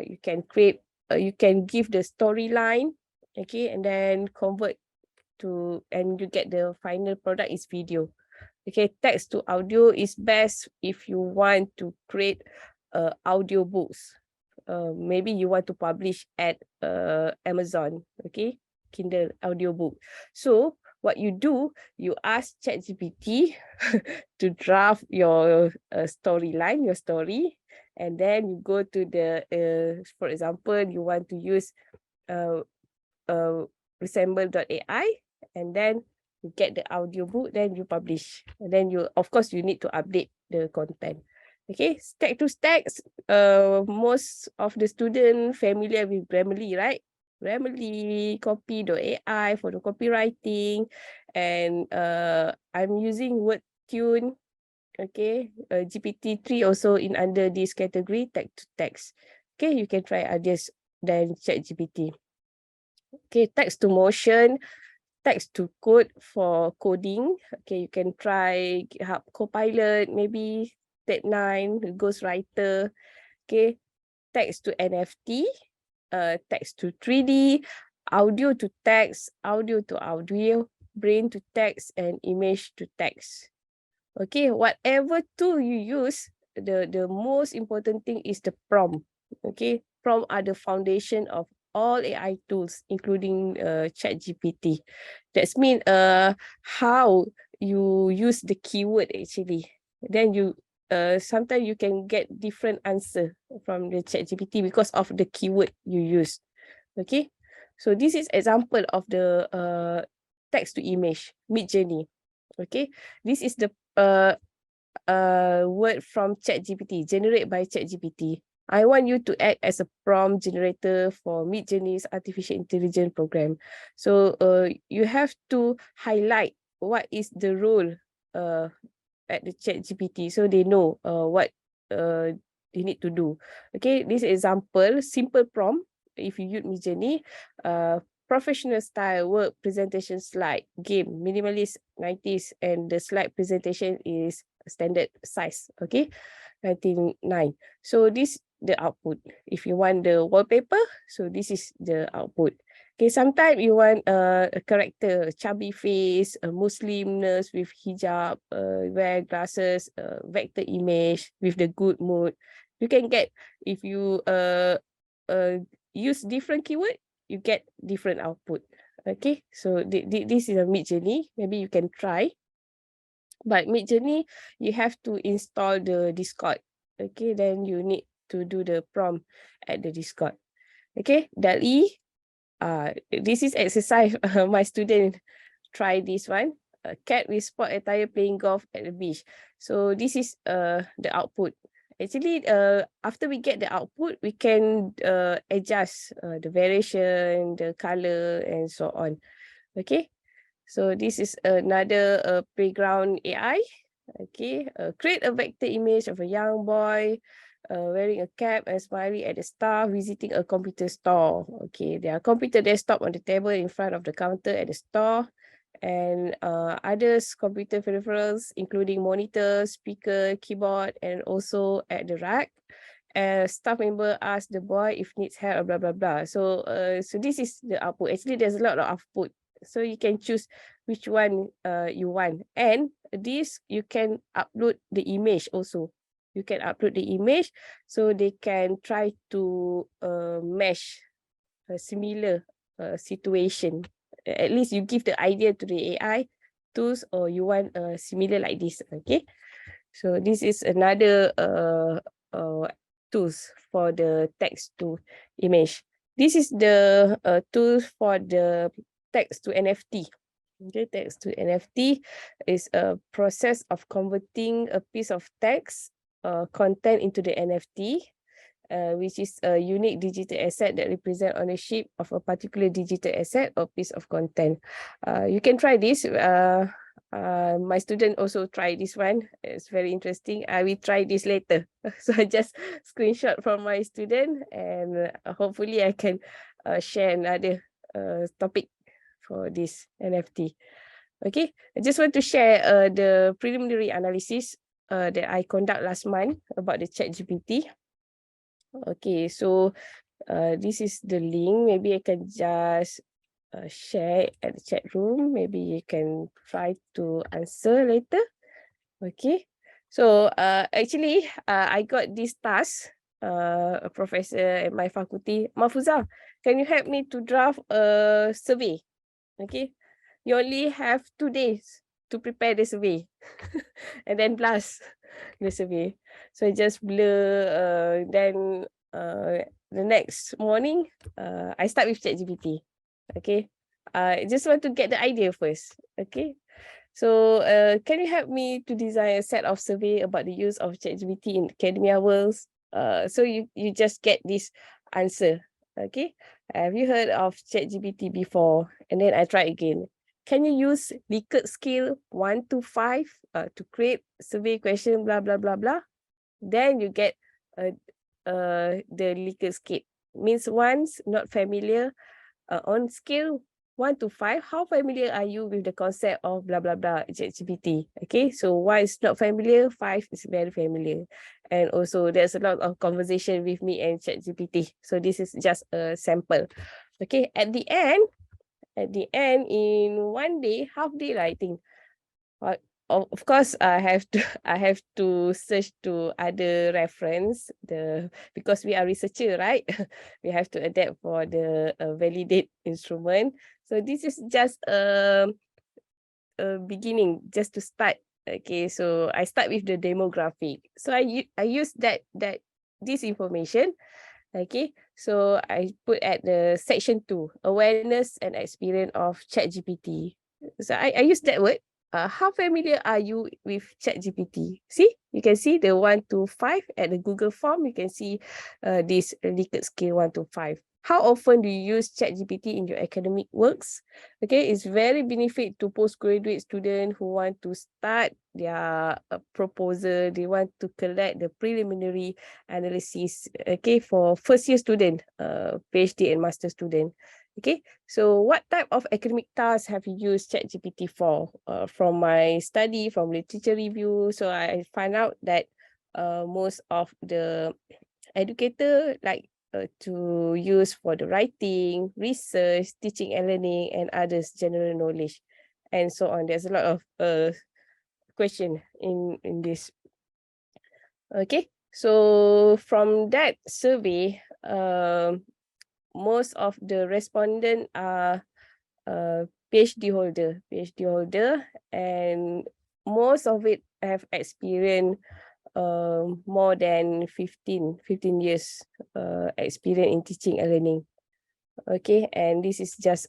you can create, you can give the storyline, okay, and then convert to, and you get the final product is video. Okay, text to audio is best if you want to create audio books. Maybe you want to publish at Amazon, okay, Kindle audiobook. So what you do, you ask ChatGPT to draft your storyline, your story, and then you go to the, for example, you want to use resemble.ai, and then you get the audiobook, then you publish, and then you, of course, you need to update the content. Okay, stack to stacks. Most of the student familiar with Grammarly, right? Grammarly, copy.ai for the copywriting, and I'm using WordTune. Okay, GPT-3 also in under this category, text to text. Okay, you can try others than ChatGPT. Okay, text to motion, text to code for coding. Okay, you can try GitHub Copilot, maybe Ted9, Ghostwriter. Okay, text to NFT, text to 3D, audio to text, audio to audio, brain to text, and image to text. Okay, whatever tool you use, the most important thing is the prompt. Okay, prompt are the foundation of all AI tools, including ChatGPT. That's mean how you use the keyword actually. Then you sometimes you can get different answer from the ChatGPT because of the keyword you use. Okay, so this is example of the text to image Midjourney. Okay, this is the word from ChatGPT, generated by ChatGPT. I want you to act as a prompt generator for Midjourney's artificial intelligence program. So you have to highlight what is the role at the ChatGPT, so they know what they need to do. Okay, this example, simple prompt. If you use Midjourney, professional style work, presentation slide, game, minimalist 90s, and the slide presentation is standard size. Okay, 99. So this the output. If you want the wallpaper, so this is the output. Okay, sometimes you want a character, chubby face, a Muslim nurse with hijab, wear glasses, vector image with the good mood. You can get, if you use different keyword, you get different output. Okay, so this is a Midjourney. Maybe you can try. But Midjourney, you have to install the Discord. Okay, then you need to do the prompt at the Discord. Okay, DALL-E. This is exercise. My student try this one. A cat with sport attire playing golf at the beach. So this is the output. Actually, after we get the output, we can adjust the variation, the color, and so on. Okay, so this is another playground AI. Okay, create a vector image of a young boy wearing a cap and smiling at the staff visiting a computer store. Okay, there are computer desktop on the table in front of the counter at the store, and others computer peripherals including monitor, speaker, keyboard, and also at the rack. Staff member asked the boy if needs help, blah blah blah. So so this is the output. Actually, there's a lot of output, so you can choose which one you want. And this, you can upload the image also. You can upload the image so they can try to mesh a similar situation. At least you give the idea to the AI tools, or you want similar like this. Okay, so this is another tools for the text to image. This is the tools for the text to NFT. Okay, text to NFT is a process of converting a piece of text content into the NFT, which is a unique digital asset that represent ownership of a particular digital asset or piece of content. You can try this. My student also try this one. It's very interesting. I will try this later. So I just screenshot from my student, and hopefully I can share another topic for this NFT. Okay, I just want to share the preliminary analysis that I conduct last month about the ChatGPT. Okay, so this is the link. Maybe I can just share at the chat room. Maybe you can try to answer later. Okay, so actually I got this task. A professor at my faculty, Mafuza, can you help me to draft a survey? Okay, you only have 2 days to prepare the survey and then blast the survey. So I just blur, then the next morning, I start with ChatGPT. Okay, I just want to get the idea first. Okay, so can you help me to design a set of survey about the use of ChatGPT in academia worlds? So you just get this answer. Okay, have you heard of ChatGPT before? And then I try again. Can you use Likert scale 1 to 5 to create survey question, blah, blah, blah, blah? Then you get the Likert scale. Means one's not familiar. On scale 1 to 5, how familiar are you with the concept of blah, blah, blah, ChatGPT? Okay, so 1 is not familiar, 5 is very familiar. And also there's a lot of conversation with me and ChatGPT. So this is just a sample. Okay, at the end, in 1 day, half day, I think. Of course, I have to search to other reference because we are researcher, right? We have to adapt for the validate instrument. So this is just a beginning, just to start Okay, so I start with the demographic. So I use this information. Okay, so I put at the section 2, awareness and experience of ChatGPT. So I use that word. How familiar are you with ChatGPT? See, you can see the 1 to 5 at the Google form. You can see this Likert scale 1 to 5. How often do you use ChatGPT in your academic works? Okay, it's very benefit to postgraduate students who want to start their proposal. They want to collect the preliminary analysis. Okay, for first year student, PhD and master student. Okay, so what type of academic tasks have you used ChatGPT for? From my study, from literature review, so I find out that most of the educator like to use for the writing, research, teaching and learning, and others general knowledge, and so on. There's a lot of question in this. Okay, so from that survey, most of the respondent are PhD holder, and most of it have experienced more than 15 years experience in teaching and learning. Okay, and this is just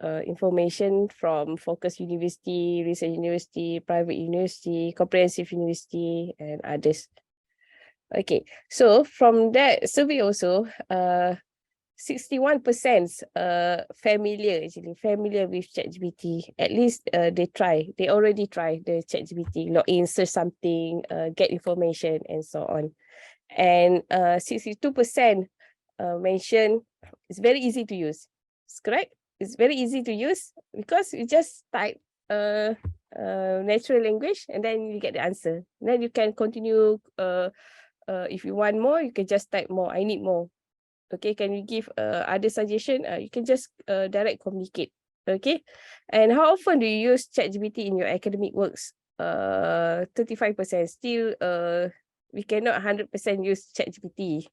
information from Focus University, Research University, Private University, Comprehensive University, and others. Okay, so from that survey also, 61% familiar with ChatGPT. At least they already try the ChatGPT, log in, search something, get information, and so on. And 62% mention it's very easy to use. It's correct. It's very easy to use because you just type natural language and then you get the answer. Then you can continue. If you want more, you can just type more. I need more. Okay, can you give other suggestion? You can just direct communicate. Okay, and how often do you use ChatGPT in your academic works? 35%. Still, we cannot 100% use ChatGPT.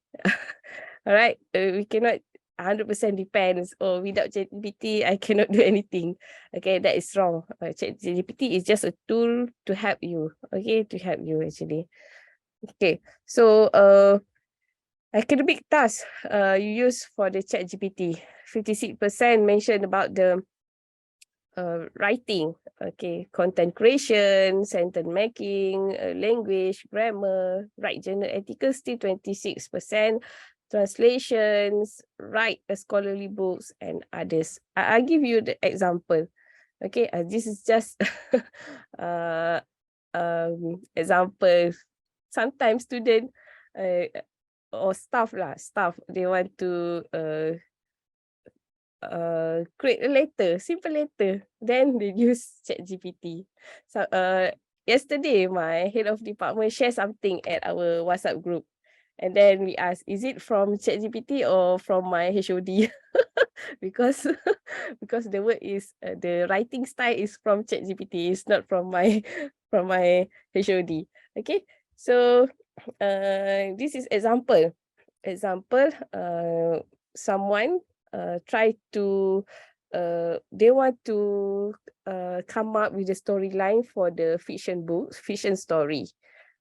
All right, we cannot 100% depends. Or without ChatGPT, I cannot do anything. Okay, that is wrong. ChatGPT is just a tool to help you. Okay, to help you actually. Okay, so academic tasks you use for the ChatGPT. 56% mentioned about the writing, okay, content creation, sentence making, language, grammar, write journal articles, still 26%, translations, write scholarly books, and others. I'll give you the example. Okay, this is just example. Sometimes student or staff they want to create a letter, simple letter, then they use ChatGPT. So yesterday my head of department shared something at our WhatsApp group, and then we asked, is it from ChatGPT or from my HOD? because because the word is the writing style is from ChatGPT, it's not from my from my HOD. Okay, so this is example. Someone try to they want to come up with a storyline for the fiction story.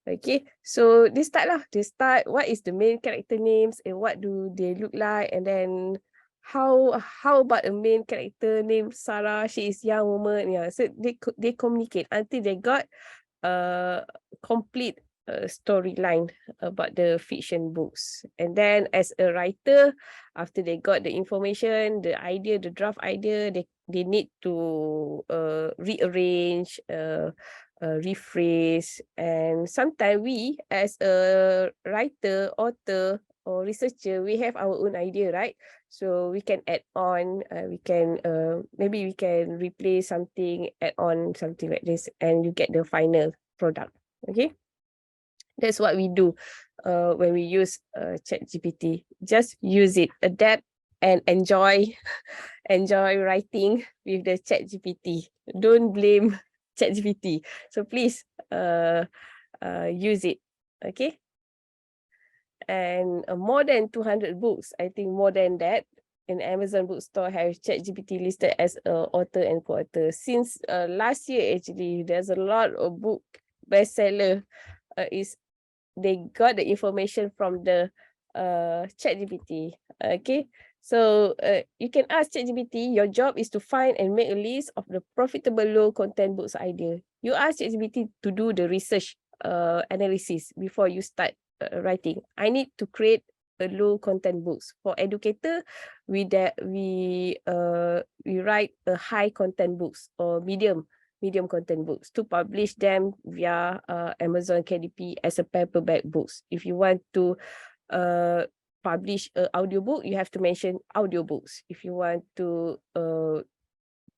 Okay, so they start what is the main character names and what do they look like, and then how about a main character named Sarah, she is young woman. Yeah, so they communicate until they got complete storyline about the fiction books. And then as a writer, after they got the information, the idea, the draft idea, they need to rearrange, rephrase. And sometimes we as a writer, author, or researcher, we have our own idea, right? So we can add on, maybe we can replace something, add on something like this, and you get the final product. Okay, that's what we do when we use ChatGPT. Just use it, adapt, and enjoy writing with the ChatGPT. Don't blame ChatGPT. So please use it. Okay, and more than 200 books, I think more than that, in Amazon bookstore have ChatGPT listed as a author and co-author. Since last year, actually, there's a lot of book bestseller. They got the information from the ChatGPT. Okay, so you can ask ChatGPT. Your job is to find and make a list of the profitable low content books idea. You ask ChatGPT to do the research analysis before you start writing. I need to create a low content books for educator. We write a high content books or medium content books to publish them via Amazon KDP as a paperback books. If you want to publish an audiobook, you have to mention audiobooks. If you want to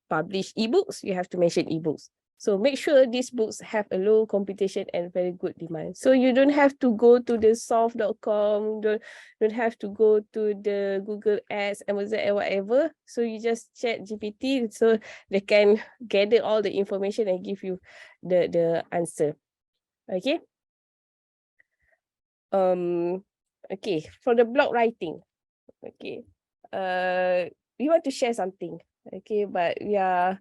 publish ebooks, you have to mention ebooks. So make sure these books have a low competition and very good demand. So you don't have to go to the soft.com, don't have to go to the Google Ads, Amazon and whatever. So you just chat GPT so they can gather all the information and give you the answer. Okay. Okay, for the blog writing. Okay. We want to share something. Okay, but we are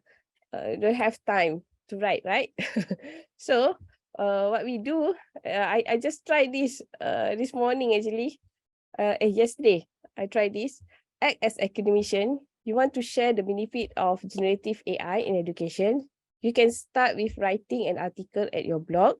don't have time to write, right? So what we do, I just tried this this morning actually. Yesterday I tried this. Act as academician. You want to share the benefit of generative AI in education. You can start with writing an article at your blog.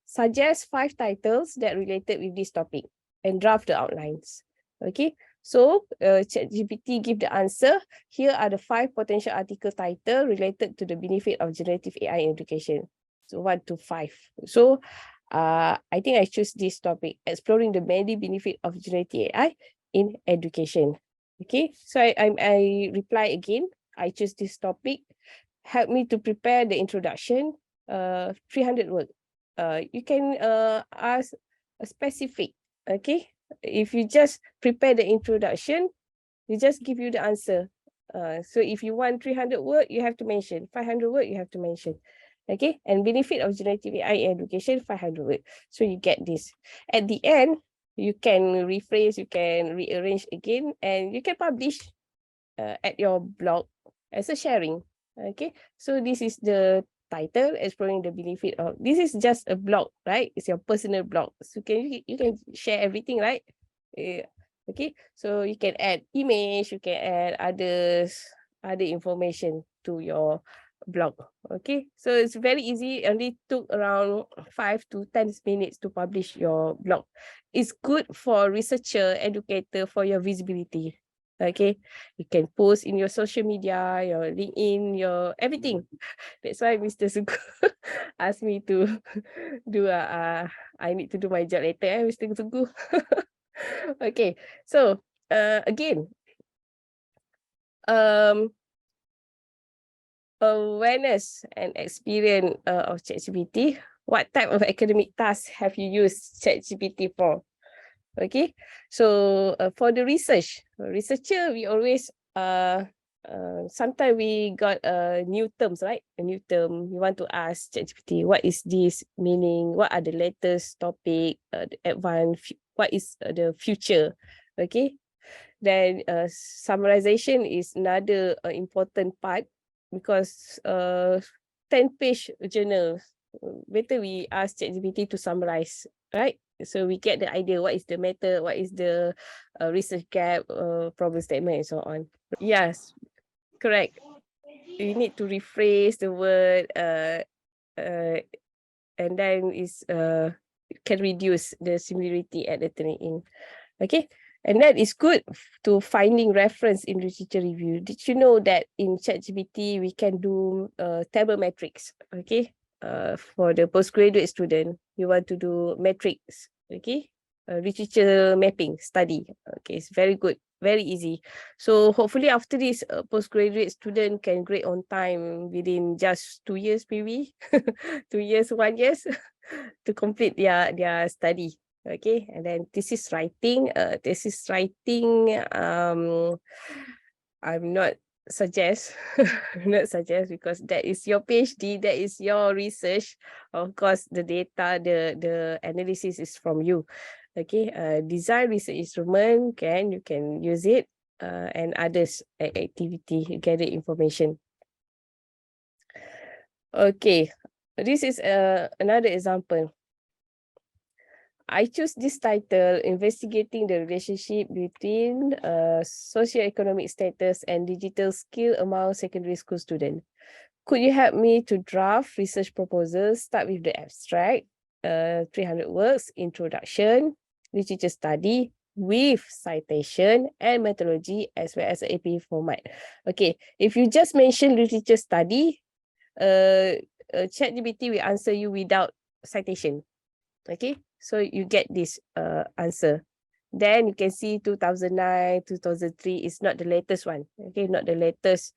Suggest 5 titles that related with this topic and draft the outlines. Okay, so ChatGPT give the answer. Here are the 5 potential article title related to the benefit of generative AI in education. So 1 to 5. So I think I choose this topic, exploring the many benefit of generative AI in education. Okay, so I reply again. I choose this topic. Help me to prepare the introduction. 300 words. You can ask a specific. Okay, if you just prepare the introduction, you just give you the answer. So if you want 300 words, you have to mention 500 words, you have to mention. Okay, and benefit of generative AI in education, 500 words. So you get this. At the end, you can rephrase, you can rearrange again, and you can publish at your blog as a sharing. Okay, so this is the title, exploring the benefit of, this is just a blog, right? It's your personal blog, so you can share everything, right? Okay, so you can add image, you can add other information to your blog. Okay, so it's very easy. Only took around 5 to 10 minutes to publish your blog. It's good for researcher, educator, for your visibility. Okay, you can post in your social media, your LinkedIn, your everything. That's why Mr. Sugu asked me to do I need to do my job later, Mr. Sugu. Okay, so again, awareness and experience of ChatGPT. What type of academic tasks have you used ChatGPT for? Okay, so for the researcher, we always sometimes we got new terms, right? A new term. You want to ask ChatGPT, what is this meaning? What are the latest topic? The advanced, what is the future? Okay, then summarization is another important part, because 10-page journal, better we ask ChatGPT to summarize, right? So we get the idea what is the method, what is the research gap, problem statement, and so on. Yes, correct. You need to rephrase the word, and then is can reduce the similarity at the turning in. Okay, and that is good to finding reference in literature review. Did you know that in ChatGPT we can do table metrics? Okay, for the postgraduate student, you want to do metrics, okay, literature mapping study. Okay, it's very good, very easy. So hopefully after this, postgraduate student can grade on time within just 2 years, maybe 2 years, 1 year to complete their study. Okay, and then thesis writing. I'm not suggest not suggest, because that is your PhD, that is your research. Of course, the data, the analysis is from you. Okay, design research instrument, you can use it. and others activity, gather information. Okay, this is another example. I choose this title, investigating the relationship between socioeconomic status and digital skill among secondary school students. Could you help me to draft research proposals? Start with the abstract, 300 words, introduction, literature study with citation and methodology as well as APA format. Okay, if you just mention literature study, ChatGPT will answer you without citation. Okay, so you get this answer. Then you can see 2009, 2003 is not the latest one. Okay, not the latest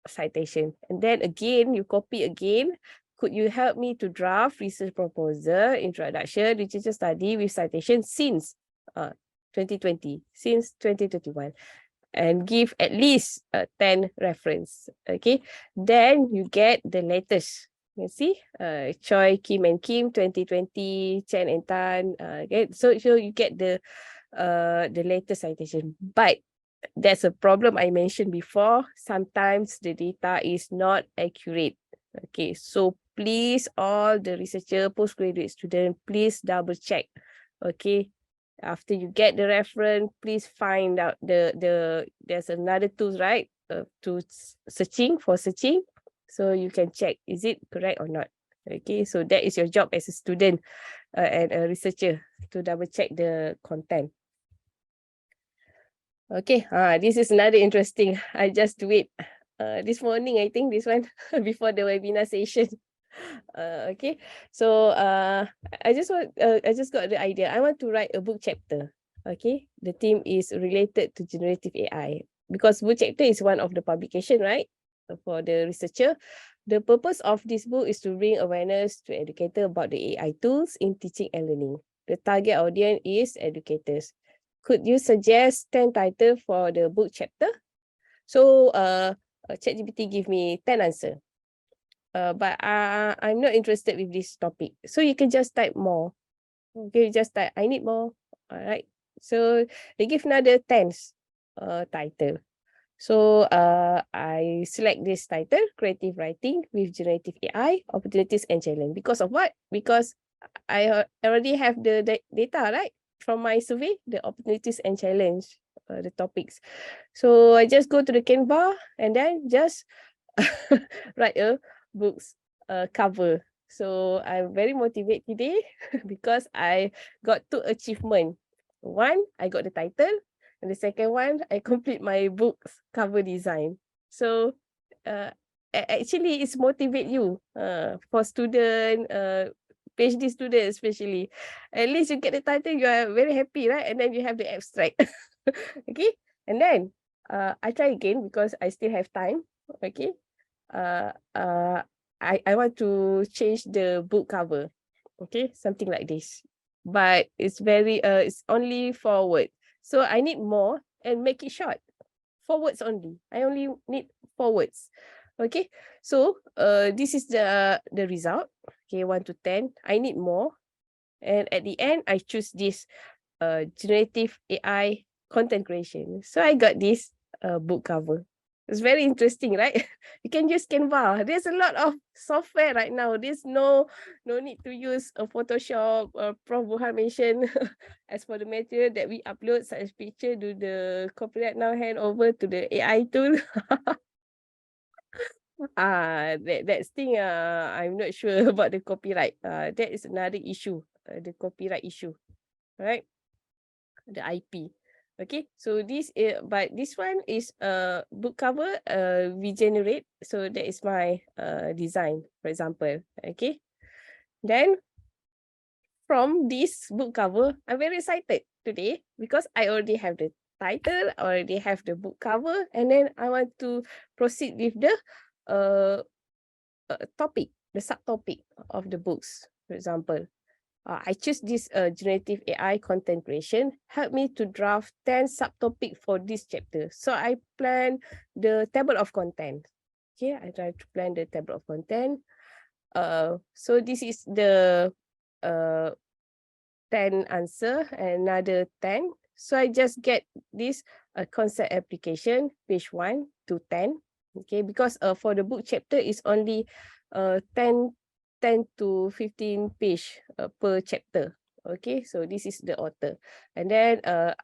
citation. And then again, you copy again. Could you help me to draft research proposal, introduction, literature study with citation since 2020, since 2021, and give at least 10 reference. Okay, then you get the latest. You see, Choi, Kim and Kim, 2020, Chen and Tan. Okay, so you get the latest citation. But there's a problem I mentioned before. Sometimes the data is not accurate. Okay, so please, all the researcher, postgraduate student, please double check. Okay, after you get the reference, please find out there's another tool, right? To searching. So you can check, is it correct or not? Okay, so that is your job as a student and a researcher, to double check the content. Okay, this is another interesting. I just do it this morning, I think, this one, before the webinar session. Okay, so I just got the idea. I want to write a book chapter. Okay, the theme is related to generative AI, because book chapter is one of the publication, right? For the researcher, the purpose of this book is to bring awareness to educators about the AI tools in teaching and learning. The target audience is educators. Could you suggest 10 titles for the book chapter? So ChatGPT give me 10 answers. But I'm not interested with this topic. So you can just type more. Okay, just type, I need more. All right. So they give another 10 title. So I select this title, Creative Writing with Generative AI, Opportunities and Challenge. Because of what? Because I already have the data, right? From my survey, the opportunities and challenge, the topics. So I just go to the Canva and then just write a book's cover. So I'm very motivated today because I got 2 achievements. One, I got the title, and the second one, I complete my book's cover design. So actually, it's motivate you for student, PhD students especially. At least you get the title, you are very happy, right? And then you have the abstract. Okay, and then I try again because I still have time. Okay, I want to change the book cover. Okay, something like this, but it's very it's only 4 words, so I need more and make it short. 4 words only. I only need 4 words. Okay, so this is the result. Okay, 1 to 10. I need more, and at the end I choose this generative AI content creation. So I got this book cover. It's very interesting, right? You can use Canva. There's a lot of software right now. There's no need to use a Photoshop or Prof. Burhan mentioned. As for the material that we upload, such as picture, do the copyright now hand over to the AI tool. That's thing. I'm not sure about the copyright. That is another issue. The copyright issue, right? The IP. Okay, so this but this one is book cover we generate, so that is my design, for example. Okay, then from this book cover, I'm very excited today because I already have the title, already have the book cover, and then I want to proceed with the topic, the subtopic of the books. For example, I choose this generative AI content creation. Help me to draft 10 subtopic for this chapter. So I plan the table of content. Okay, I try to plan the table of content. So this is the 10 answer, another 10. So I just get this concept application, page 1 to 10. Okay, because for the book chapter is only 10 to 15 page per chapter. Okay, so this is the author. And then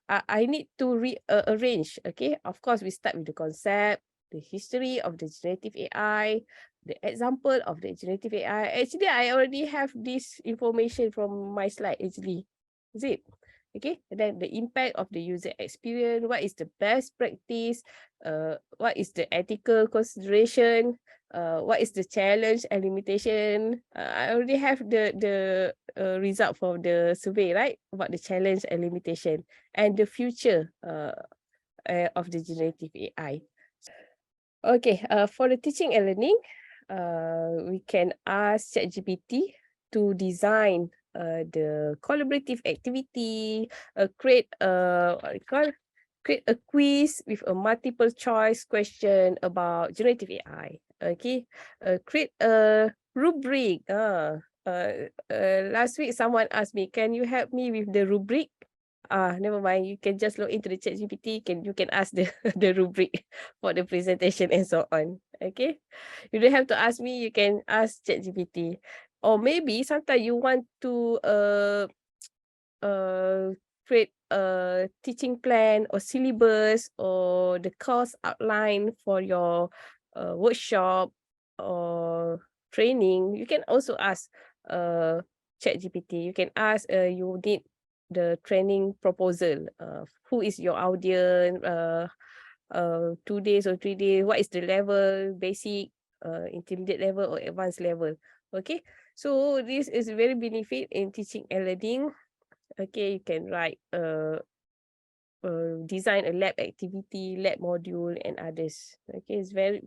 I need to rearrange. Okay, of course, we start with the concept, the history of the generative AI, the example of the generative AI. Actually, I already have this information from my slide, actually. Is it? Okay, and then the impact of the user experience, what is the best practice, what is the ethical consideration, what is the challenge and limitation. I already have the result from the survey, right? About the challenge and limitation and the future of the generative AI. Okay, for the teaching and learning, we can ask ChatGPT to design the collaborative activity, create create a quiz with a multiple choice question about generative AI. Okay, create a rubric. Last week someone asked me, can you help me with the rubric? Never mind. You can just log into the ChatGPT. You can ask the the rubric for the presentation and so on. Okay, you don't have to ask me. You can ask ChatGPT, or maybe sometimes you want to create a teaching plan or syllabus or the course outline for your workshop or training. You can also ask ChatGPT. You can ask you need the training proposal. Who is your audience? 2 days or 3 days? What is the level? Basic, intermediate level, or advanced level? Okay, so this is very benefit in teaching and learning. Okay, you can write design a lab activity, lab module, and others. Okay, it's very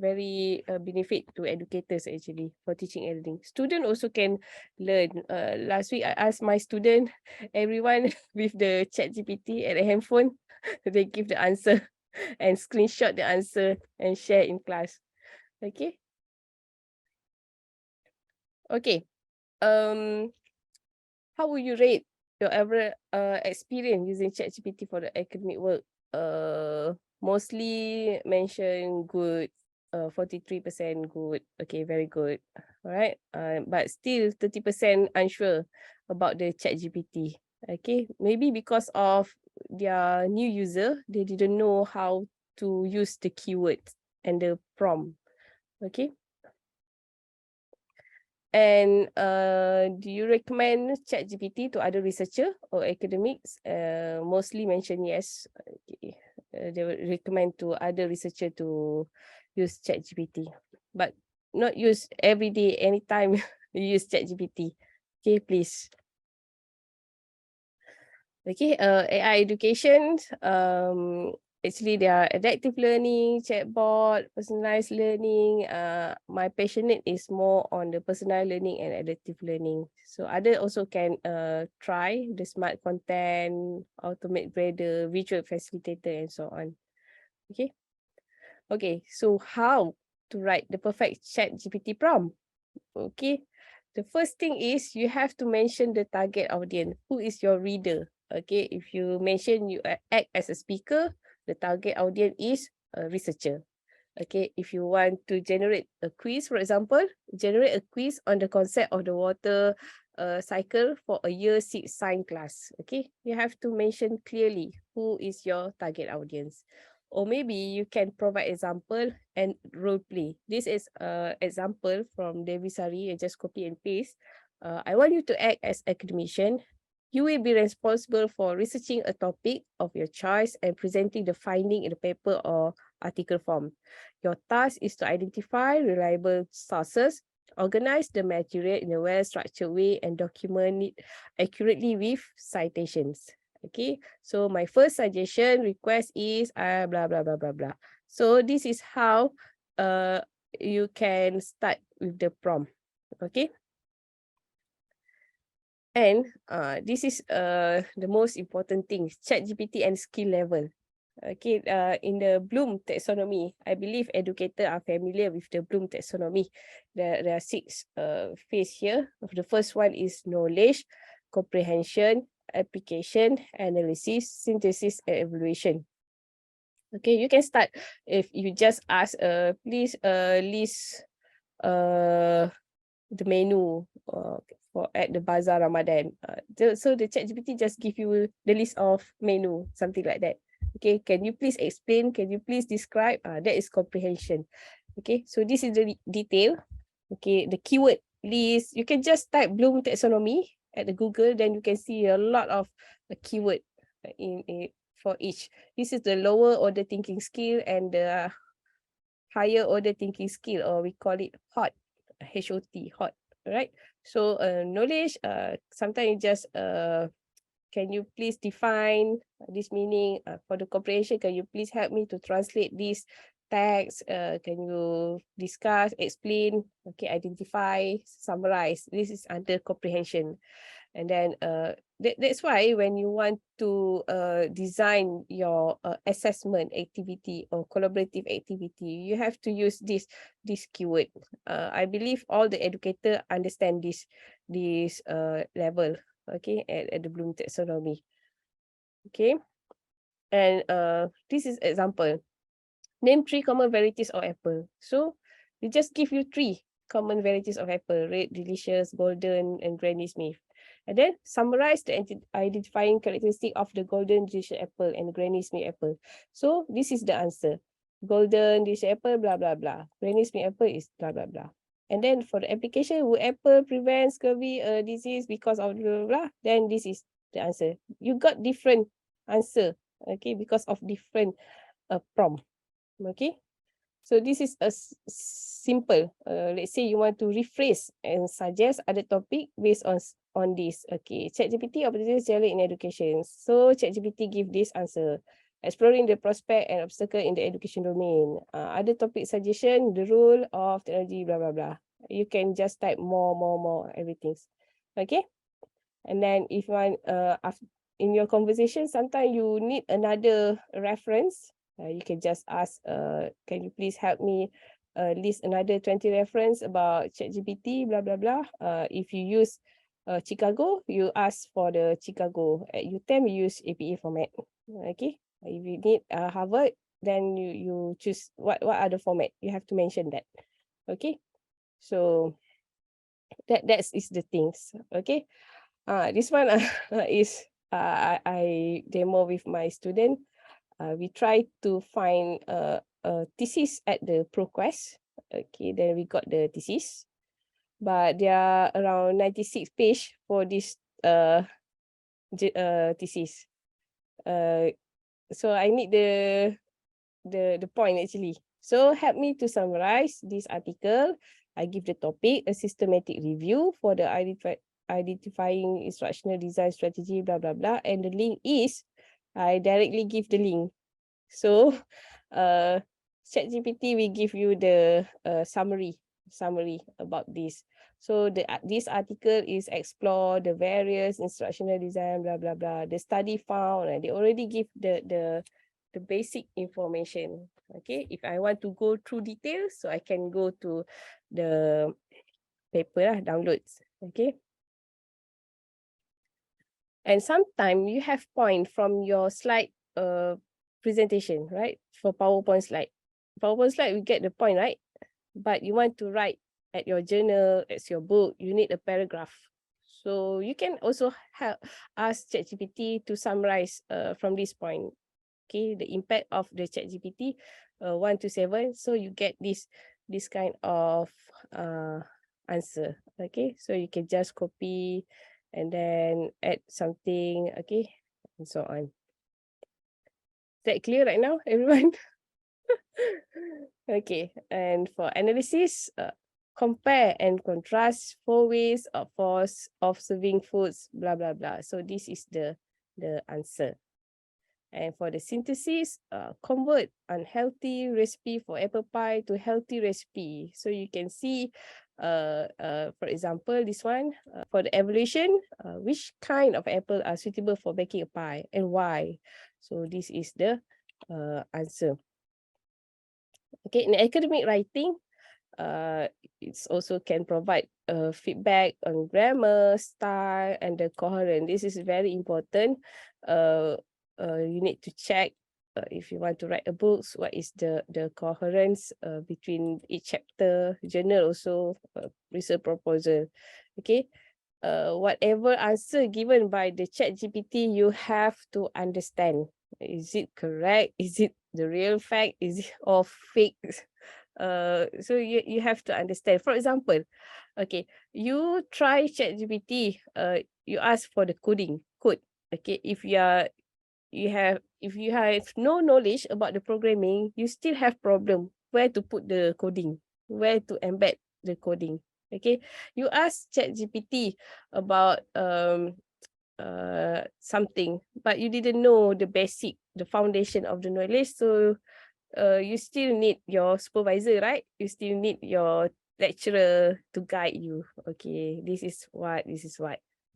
benefit to educators actually for teaching and learning. Student also can learn. Last week I asked my student, everyone with the ChatGPT and a handphone, they give the answer and screenshot the answer and share in class. Okay. Okay. How would you rate your ever experience using ChatGPT for the academic work? Mostly mention good, 43% good. Okay, very good. All right. But still 30% unsure about the ChatGPT. Okay, maybe because of their new user, they didn't know how to use the keywords and the prompt. Okay. And do you recommend ChatGPT to other researcher or academics? Mostly mention yes. Okay. They would recommend to other researcher to use ChatGPT, but not use every day, anytime you use ChatGPT. Okay, please. Okay, AI education. Actually, there are adaptive learning, chatbot, personalized learning. My passionate is more on the personalized learning and adaptive learning. So other also can try the smart content, automate grader, visual facilitator, and so on. Okay. Okay, so how to write the perfect ChatGPT prompt? Okay. The first thing is you have to mention the target audience. Who is your reader? Okay, if you mention you act as a speaker, the target audience is a researcher. Okay, if you want to generate a quiz, for example, generate a quiz on the concept of the water cycle for a year 6 science class. Okay, you have to mention clearly who is your target audience. Or maybe you can provide example and role play. This is an example from Devisari. I just copy and paste. I want you to act as academician. You will be responsible for researching a topic of your choice and presenting the finding in the paper or article form. Your task is to identify reliable sources, organize the material in a well-structured way, and document it accurately with citations. Okay, so my first suggestion request is blah, blah, blah, blah, blah. So this is how you can start with the prompt. Okay. And this is the most important thing, ChatGPT and skill level. Okay, in the Bloom taxonomy, I believe educators are familiar with the Bloom taxonomy. There are 6 phases here. The first one is knowledge, comprehension, application, analysis, synthesis, and evaluation. Okay, you can start if you just ask, please list the menu for at the Bazaar Ramadan. So the ChatGPT just give you the list of menu, something like that. Okay, can you please explain? Can you please describe? That is comprehension. Okay, so this is the detail. Okay, the keyword list. You can just type Bloom taxonomy at the Google, then you can see a lot of keyword in for each. This is the lower order thinking skill and the higher order thinking skill, or we call it HOT, hot, right? So knowledge, sometimes you just can you please define this meaning? For the comprehension, can you please help me to translate this text? Can you discuss, explain, okay, identify, summarize? This is under comprehension. And then that's why when you want to design your assessment activity or collaborative activity, you have to use this keyword. I believe all the educator understand this level, okay, at the Bloom taxonomy. Okay, and this is example. Name 3 common varieties of apple. So they just give you 3 common varieties of apple: red, delicious, golden, and Granny Smith. And then summarize the identifying characteristic of the golden delicious apple and Granny Smith apple. So this is the answer. Golden delicious apple, blah, blah, blah. Granny Smith apple is blah, blah, blah. And then for the application, would apple prevent scurvy disease because of blah, blah, blah? Then this is the answer. You got different answer, okay, because of different prompt. Okay, so this is a simple. Let's say you want to rephrase and suggest other topic based on this. Okay, ChatGPT opportunities generally in education. So ChatGPT give this answer: exploring the prospect and obstacle in the education domain. Other topic suggestion: the role of technology, blah blah blah. You can just type more everything. Okay, and then if you want in your conversation, sometimes you need another reference. You can just ask, can you please help me list another 20 reference about ChatGPT, blah, blah, blah. If you use Chicago, you ask for the Chicago. At UTM, you use APA format. Okay. If you need Harvard, then you choose what are the format. You have to mention that. Okay. So that is the things. Okay. This one is I demo with my student. We try to find a thesis at the ProQuest. Okay, then we got the thesis, but there are around 96 page for this thesis. So I need the point actually. So help me to summarize this article. I give the topic, a systematic review for the identifying instructional design strategy, blah, blah, blah. And the link is, I directly give the link. So ChatGPT will give you the summary about this. So this article is explore the various instructional design, blah, blah, blah. The study found, and they already give the basic information. Okay, if I want to go through details, so I can go to the paper downloads. Okay. And sometimes you have point from your slide presentation, right? For PowerPoint slide. PowerPoint slide, we get the point, right? But you want to write at your journal, as your book, you need a paragraph. So you can also ask ChatGPT to summarize from this point. Okay, the impact of the ChatGPT 1 to 7. So you get this kind of answer. Okay, so you can just copy and then add something, okay, and so on. Is that clear right now, everyone? Okay, and for analysis, compare and contrast 4 ways of serving foods, blah, blah, blah. So this is the answer. And for the synthesis, convert unhealthy recipe for apple pie to healthy recipe. So you can see, for example, this one, for the evaluation, which kind of apple are suitable for baking a pie and why? So this is the answer. Okay, in academic writing, It's also can provide feedback on grammar, style, and the coherence. This is very important. You need to check if you want to write a book, what is the coherence between each chapter, journal also, research proposal. Okay. Whatever answer given by the ChatGPT, you have to understand. Is it correct? Is it the real fact? Is it all fake? So you have to understand. For example, okay, you try ChatGPT, you ask for the code. Okay, if you have no knowledge about the programming, you still have problem where to put the coding, where to embed the coding. Okay, you ask ChatGPT about something, but you didn't know the basic, the foundation of the knowledge. So you still need your supervisor, right? You still need your lecturer to guide you. Okay, this is what.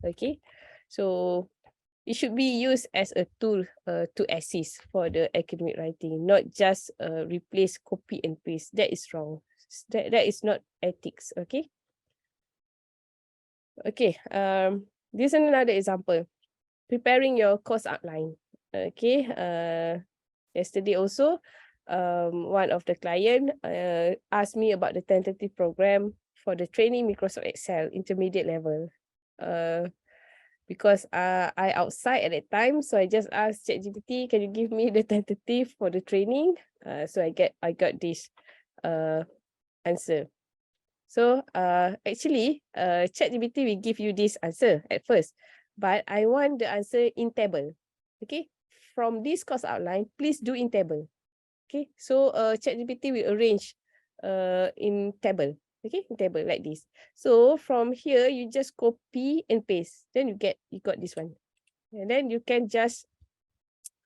Okay, so it should be used as a tool to assist for the academic writing, not just replace, copy and paste. That is wrong. That is not ethics. Okay. Okay. This is another example. Preparing your course outline. Okay. Yesterday also, one of the client asked me about the tentative program for the training Microsoft Excel intermediate level. Because I outside at that time, so I just asked ChatGPT, can you give me the tentative for the training? So I got this answer. So actually, ChatGPT will give you this answer at first, but I want the answer in table. Okay, from this course outline, please do in table. Okay, so ChatGPT will arrange in table. Okay, in table like this. So from here, you just copy and paste. Then you got this one, and then you can just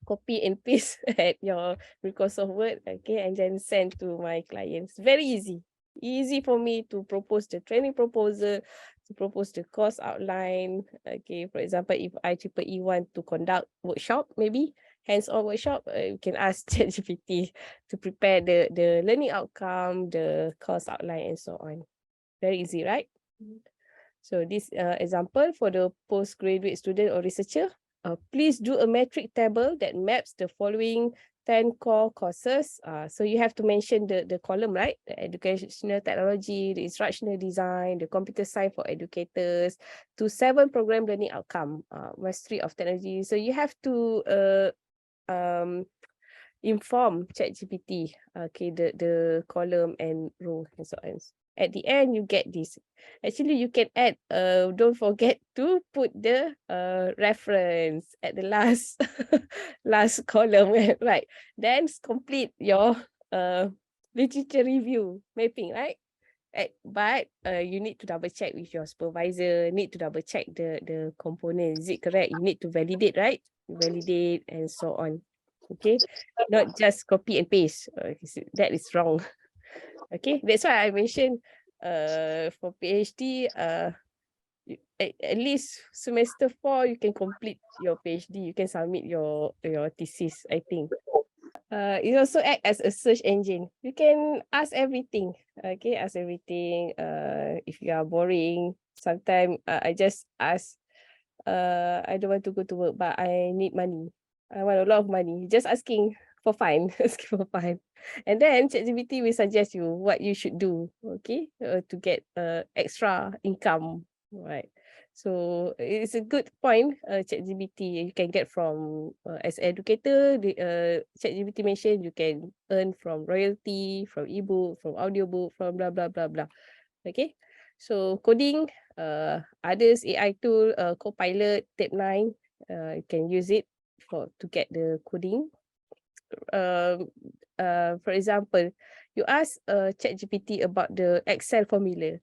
copy and paste at your Microsoft Word. Okay, and then send to my clients. Very easy. Easy for me to propose the training proposal, to propose the course outline. Okay, for example, if IEEE want to conduct workshop, maybe hands-on workshop, you can ask ChatGPT to prepare the learning outcome, the course outline, and so on. Very easy, right? So this example for the postgraduate student or researcher, please do a metric table that maps the following 10 core courses. So you have to mention the column, right? The educational technology, the instructional design, the computer science for educators, to 7 program learning outcome, mastery of technology. So you have to inform ChatGPT, okay, the column and row and so on. At the end, you get this. Actually, you can add, don't forget to put the reference at the last last column, right? Then complete your literature review mapping, right? But you need to double check with your supervisor, need to double check the component. Is it correct? You need to validate, right? Validate and so on. Okay, not just copy and paste. That is wrong. Okay, that's why I mentioned for PhD, at least semester 4 you can complete your PhD. You can submit your thesis, I think. It also act as a search engine. You can ask everything. Okay, ask everything. If you are boring, sometimes I just ask. I don't want to go to work, but I need money. I want a lot of money. Just asking for fun, asking for fun, and then ChatGPT will suggest you what you should do. Okay, to get extra income, right? So it's a good point. ChatGPT you can get from as educator. The ChatGPT mentioned you can earn from royalty, from ebook, from audiobook, from blah blah blah blah. Okay, so coding, others AI tool, Copilot, Tab9, you can use it to get the coding. For example, you ask ChatGPT about the Excel formula,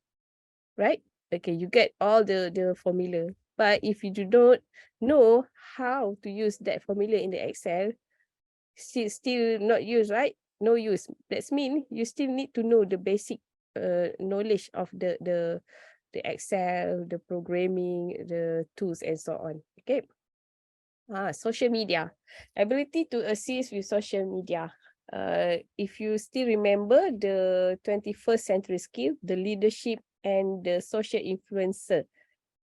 right? Okay, you get all the formula. But if you do not know how to use that formula in the Excel, still not use, right? No use. That means you still need to know the basic knowledge of the Excel, the programming, the tools, and so on. Okay. Social media, ability to assist with social media. if you still remember the 21st century skill, the leadership and the social influencer.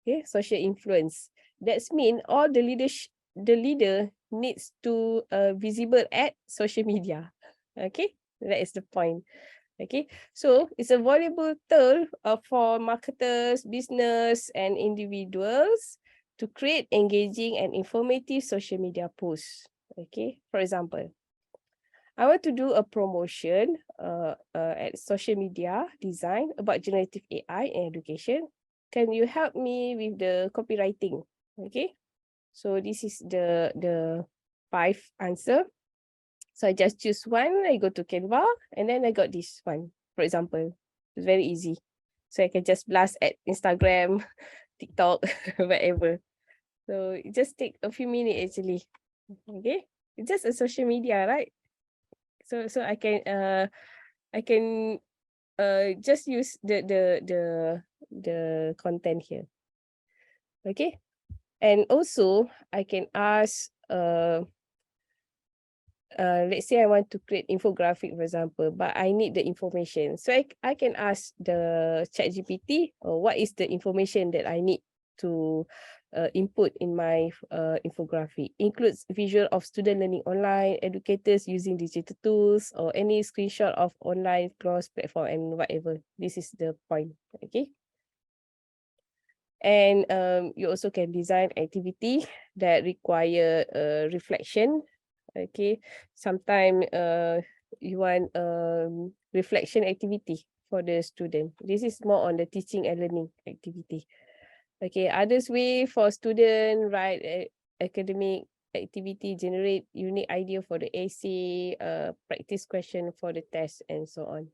Okay, social influence. That's mean all the leader needs to visible at social media. Okay, that is the point. Okay, so it's a valuable tool for marketers, business, and individuals to create engaging and informative social media posts. Okay, for example, I want to do a promotion at social media design about generative AI and education. Can you help me with the copywriting? Okay, so this is the 5 answer. So I just choose one, I go to Canva, and then I got this one, for example. It's very easy. So I can just blast at Instagram, TikTok, whatever. So it just take a few minutes actually. Okay, it's just a social media, right? So I can just use the content here. Okay, and also I can ask let's say I want to create infographic, for example, but I need the information. So I can ask the ChatGPT, what is the information that I need to input in my infographic. Includes visual of student learning online, educators using digital tools, or any screenshot of online cross platform and whatever. This is the point. Okay. And you also can design activity that require reflection. Okay, sometimes you want reflection activity for the student. This is more on the teaching and learning activity. Okay, others way for student write academic activity, generate unique idea for the essay, practice question for the test, and so on.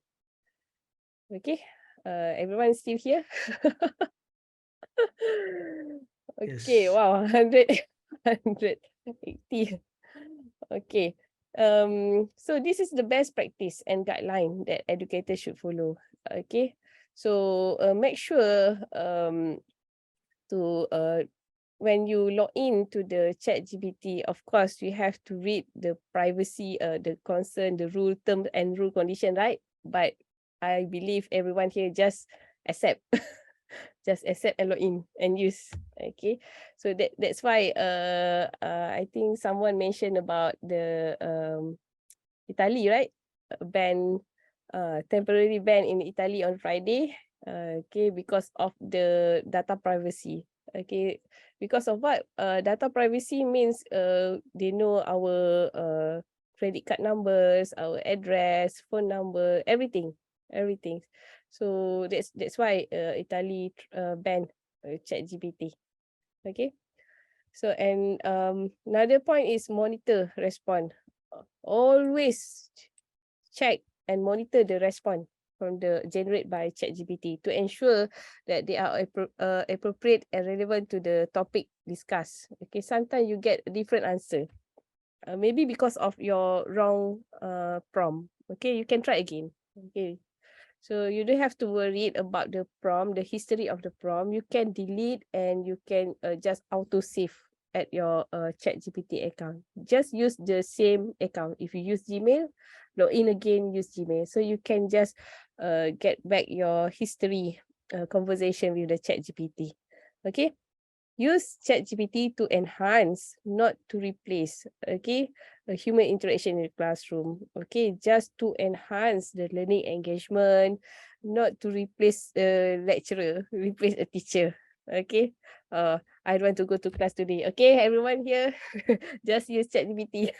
Okay, everyone still here? Okay, Yes. wow, 180. Okay. So this is the best practice and guideline that educators should follow. Okay. So make sure to when you log in to the ChatGPT, of course you have to read the privacy, the concern, the rule term and rule condition, right? But I believe everyone here just accept. Just accept and log in and use. Okay, so that's why I think someone mentioned about the Italy, right? Ban temporary ban in Italy on Friday. Okay, because of the data privacy. Okay, because of what? Data privacy means they know our credit card numbers, our address, phone number, everything. So that's why Italy banned ChatGPT. Okay. So and another point is monitor response. Always check and monitor the response from the generate by ChatGPT to ensure that they are appropriate and relevant to the topic discussed. Okay, sometimes you get a different answer. Maybe because of your wrong prompt. Okay, you can try again. Okay. So you don't have to worry about the prompt, the history of the prompt. You can delete and you can just auto save at your ChatGPT account. Just use the same account. If you use Gmail, log in again, use Gmail. So you can just get back your history conversation with the ChatGPT. Okay. Use ChatGPT to enhance, not to replace, okay, a human interaction in the classroom. Okay, just to enhance the learning engagement, not to replace a lecturer, replace a teacher. Okay, I don't want to go to class today. Okay, everyone here, just use ChatGPT.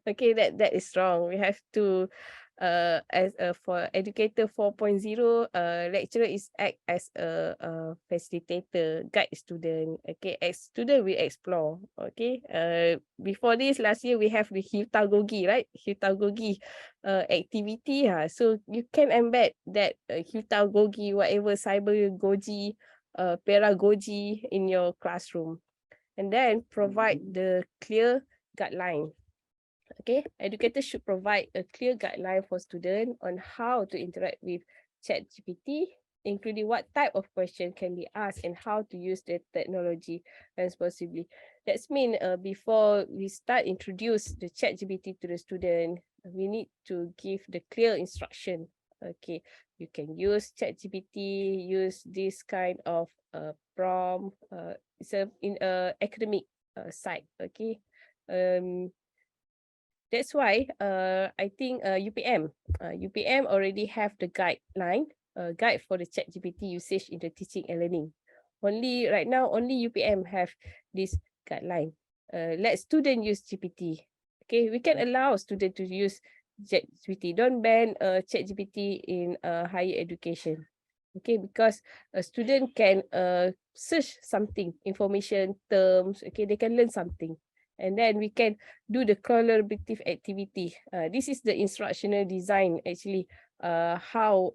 Okay, that is wrong. We have to as a for educator 4.0, lecturer is act as a facilitator, guide student. Okay, as student we explore. Okay, before this last year we have the hutagogi, right? Hutagogi activity. So you can embed that hutagogi, whatever cybergogi, pedagogy in your classroom, and then provide the clear guideline. Okay, educators should provide a clear guideline for students on how to interact with ChatGPT, including what type of question can be asked and how to use the technology responsibly. That's mean before we start introduce the ChatGPT to the student, We need to give the clear instruction. Okay, you can use ChatGPT, use this kind of prompt. It's in a academic side. Okay, that's why I think UPM already have the guideline, guide for the ChatGPT usage in the teaching and learning. Only right now, only UPM have this guideline. Let student use GPT. Okay, we can allow student to use ChatGPT. Don't ban ChatGPT in higher education. Okay, because a student can search something, information, terms. Okay, they can learn something, and then we can do the collaborative activity. This is the instructional design actually. How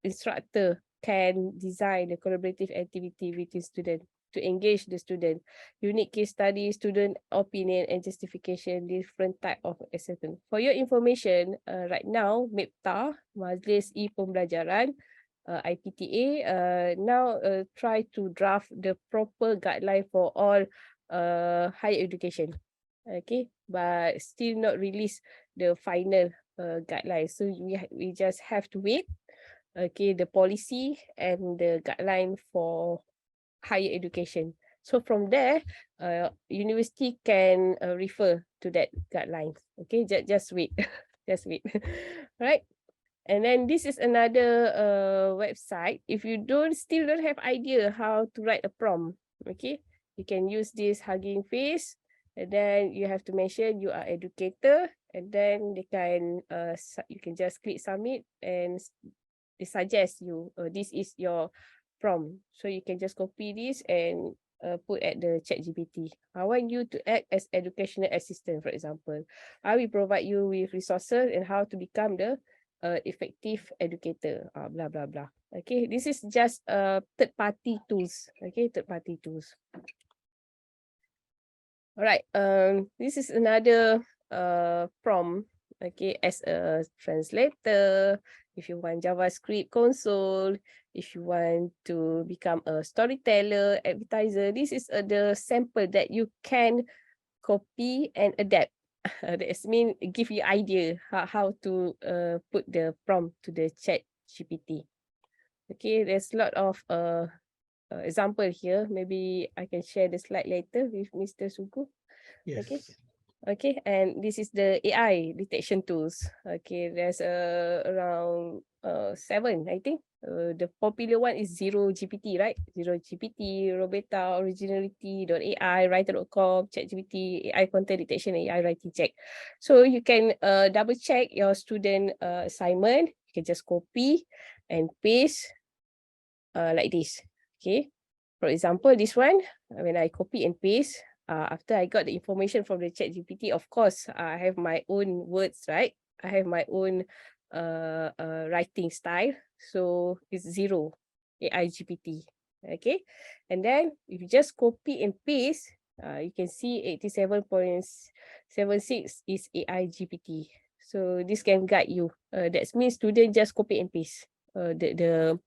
instructor can design the collaborative activity with the student to engage the student. Unique case study, student opinion and justification, different type of assessment. For your information, right now, MIPTA, Majlis E-Pembelajaran, IPTA, now try to draft the proper guideline for all higher education. Okay, but still not release the final guidelines. So we just have to wait. Okay, the policy and the guideline for higher education. So from there, university can refer to that guidelines. Okay, just wait, just wait. Right. And then this is another website. If you still don't have idea how to write a prompt, okay, you can use this Hugging Face, and then you have to mention you are educator, and then they can you can just click submit, and they suggest you this is your prompt. So you can just copy this and put at the ChatGPT. I want you to act as educational assistant, for example. I will provide you with resources and how to become the effective educator, blah blah blah. Okay, this is just third party tools. Okay, third party tools. All right. This is another prompt. Okay, as a translator, if you want JavaScript console, if you want to become a storyteller, advertiser, this is the sample that you can copy and adapt. That mean give you idea how to put the prompt to the ChatGPT. Okay, there's a lot of example here. Maybe I can share the slide later with Mr. Sugu. Yes. Okay. Okay, and this is the AI detection tools. Okay, there's around 7, I think. The popular one is Zero GPT, right? Zero GPT, Robeta, Originality.ai, Writer.com, ChatGPT, AI content detection, AI writing check. So you can double check your student assignment. You can just copy and paste like this. Okay. For example, this one, when I copy and paste, after I got the information from the ChatGPT, of course, I have my own words, right? I have my own writing style. So it's Zero AI GPT. Okay. And then if you just copy and paste, you can see 87.76 is AI GPT. So this can guide you. That means student just copy and paste the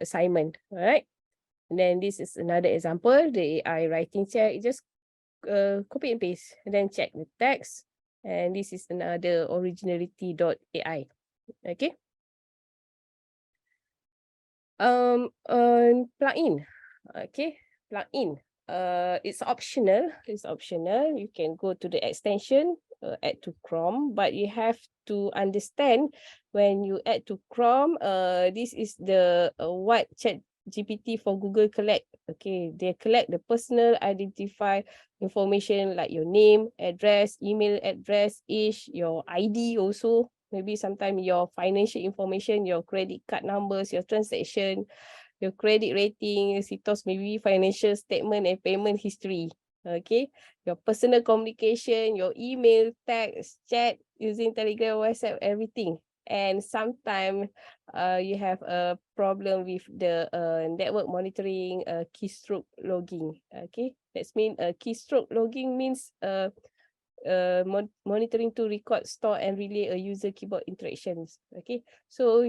assignment, all right? And then this is another example, the AI writing check. You just copy and paste, and then check the text. And this is another originality.ai. Okay. Plugin. Okay, plugin. It's optional. It's optional. You can go to the extension, add to Chrome, but you have to understand when you add to Chrome, this is the what ChatGPT for Google collect. Okay, they collect the personal identify information like your name, address, email address, age, your ID also. Maybe sometimes your financial information, your credit card numbers, your transaction, your credit rating, CITOS, maybe financial statement and payment history. Okay, your personal communication, your email, text, chat, using Telegram, WhatsApp, everything. And sometimes you have a problem with the network monitoring, keystroke logging. Okay, that means keystroke logging means monitoring to record, store, and relay a user keyboard interactions. Okay, so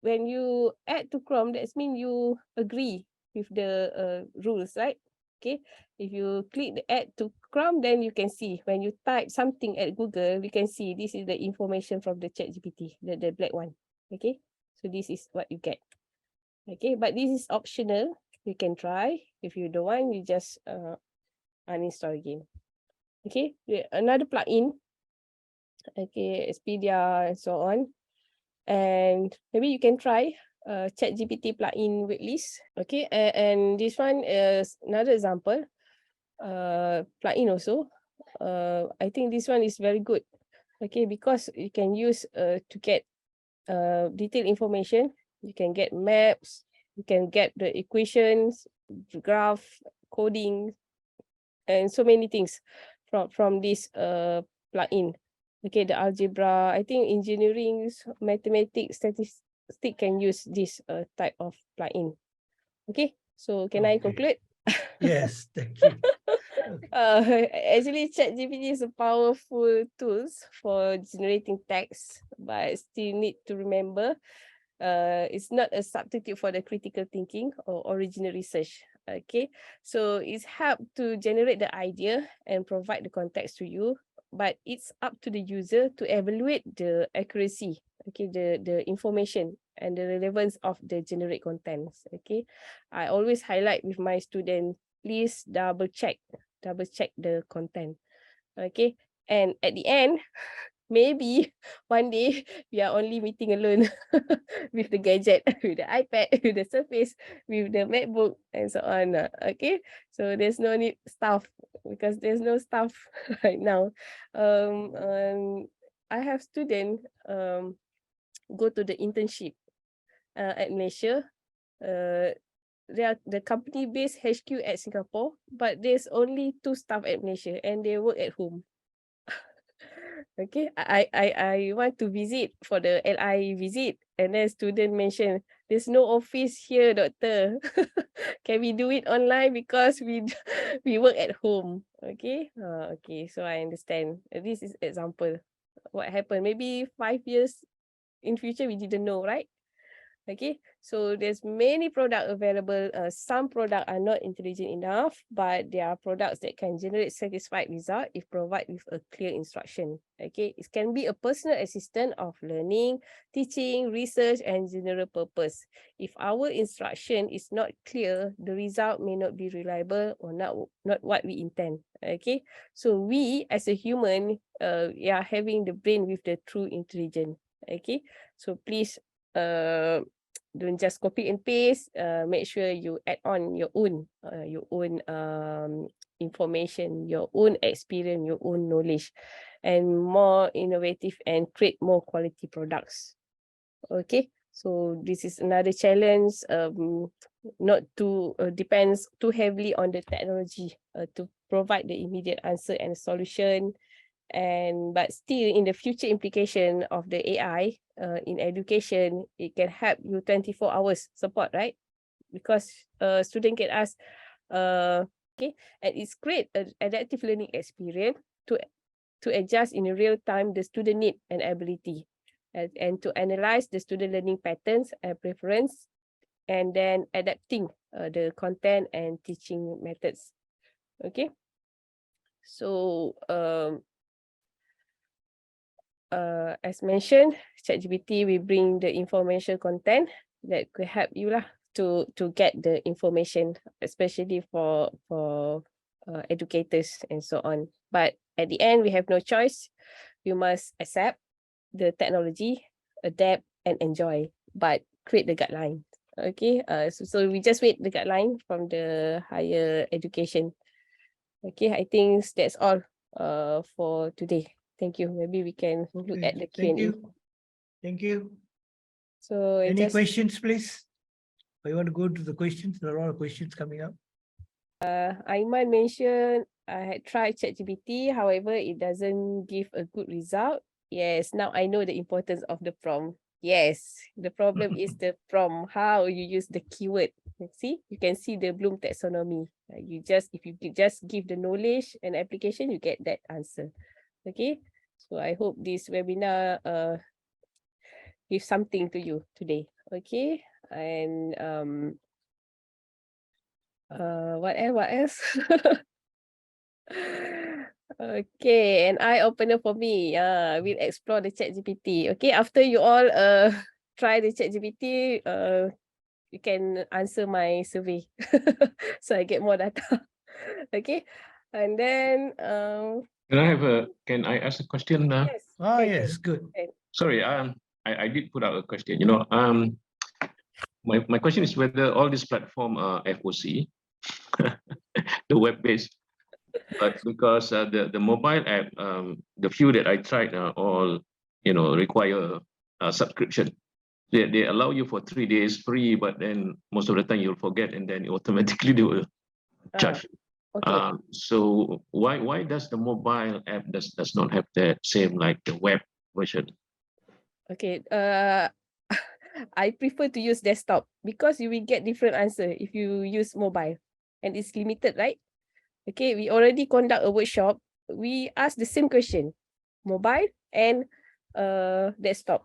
when you add to Chrome, that means you agree with the rules, right? Okay, if you click the add to Chrome, then you can see when you type something at Google, we can see this is the information from the ChatGPT, the black one. Okay, so this is what you get. Okay, but this is optional. You can try. If you don't want, you just uninstall again. Okay, another plugin. Okay, Expedia and so on. And maybe you can try ChatGPT plugin waitlist. Okay, and this one is another example. Plugin also. I think this one is very good. Okay, because you can use to get detailed information. You can get maps. You can get the equations, graph, coding, and so many things from this plugin. Okay, the algebra, I think engineering, mathematics, statistics can use this type of plugin. Okay, so can I Okay. conclude? Yes, thank you. Uh, Actually, ChatGPT is a powerful tools for generating text, but still need to remember, it's not a substitute for the critical thinking or original research. Okay, so it's help to generate the idea and provide the context to you, but it's up to the user to evaluate the accuracy, okay, the information and the relevance of the generate contents. Okay, I always highlight with my students, please double check the content. Okay, and at the end, maybe one day we are only meeting alone with the gadget, with the iPad, with the Surface, with the MacBook, and so on. Okay, so there's no need staff because there's no staff right now. I have students go to the internship at Malaysia. They are the company based HQ at Singapore, but there's only 2 staff at Malaysia and they work at home. Okay, I want to visit for the LI visit, and then student mentioned there's no office here, doctor. Can we do it online because we work at home? Okay, okay, so I understand. This is example. What happened? Maybe 5 years in future we didn't know, right? Okay, so there's many products available. Some products are not intelligent enough, but there are products that can generate satisfied result if provided with a clear instruction. Okay, it can be a personal assistant of learning, teaching, research, and general purpose. If our instruction is not clear, the result may not be reliable or not what we intend. Okay, so we as a human, we are having the brain with the true intelligence. Okay, so please don't just copy and paste. Make sure you add on your own information, your own experience, your own knowledge, and more innovative and create more quality products. Okay, so this is another challenge. Not to depends too heavily on the technology to provide the immediate answer and solution. And but still in the future implication of the AI in education, it can help you 24 hours support, right? Because student can ask, okay, and it's great adaptive learning experience to adjust in real time the student need and ability, and to analyze the student learning patterns and preference, and then adapting the content and teaching methods. Okay, so as mentioned, ChatGPT will bring the information content that could help you lah to get the information, especially for educators and so on. But at the end, we have no choice. You must accept the technology, adapt and enjoy, but create the guideline. Okay, so we just wait the guideline from the higher education. Okay, I think that's all for today. Thank you. Maybe we can look Okay, at the thank Q&A. you. Thank you. So Any just questions, please? Or you want to go to the questions? There are a lot of questions coming up. Aiman mentioned I had tried ChatGPT, however, it doesn't give a good result. Yes, now I know the importance of the prompt. Yes, the problem is the prompt, how you use the keyword. See, you can see the Bloom taxonomy. If you just give the knowledge and application, you get that answer. Okay, so I hope this webinar give something to you today. Okay, and What else? What else? Okay, an eye opener for me. We'll explore the ChatGPT. Okay, after you all try the ChatGPT, you can answer my survey, so I get more data. Okay, and then Can I ask a question? yes, Ah, can, yes, good. Sorry, I did put out a question. My question is whether all this platform are FOC, the web-based, but because the mobile app, the few that I tried are all, require a subscription. They allow you for 3 days free, but then most of the time you'll forget, and then automatically they will charge. okay. So why does the mobile app does not have the same like the web version? Okay, I prefer to use desktop because you will get different answer if you use mobile, and it's limited, right? Okay, we already conduct a workshop. We ask the same question, mobile and desktop,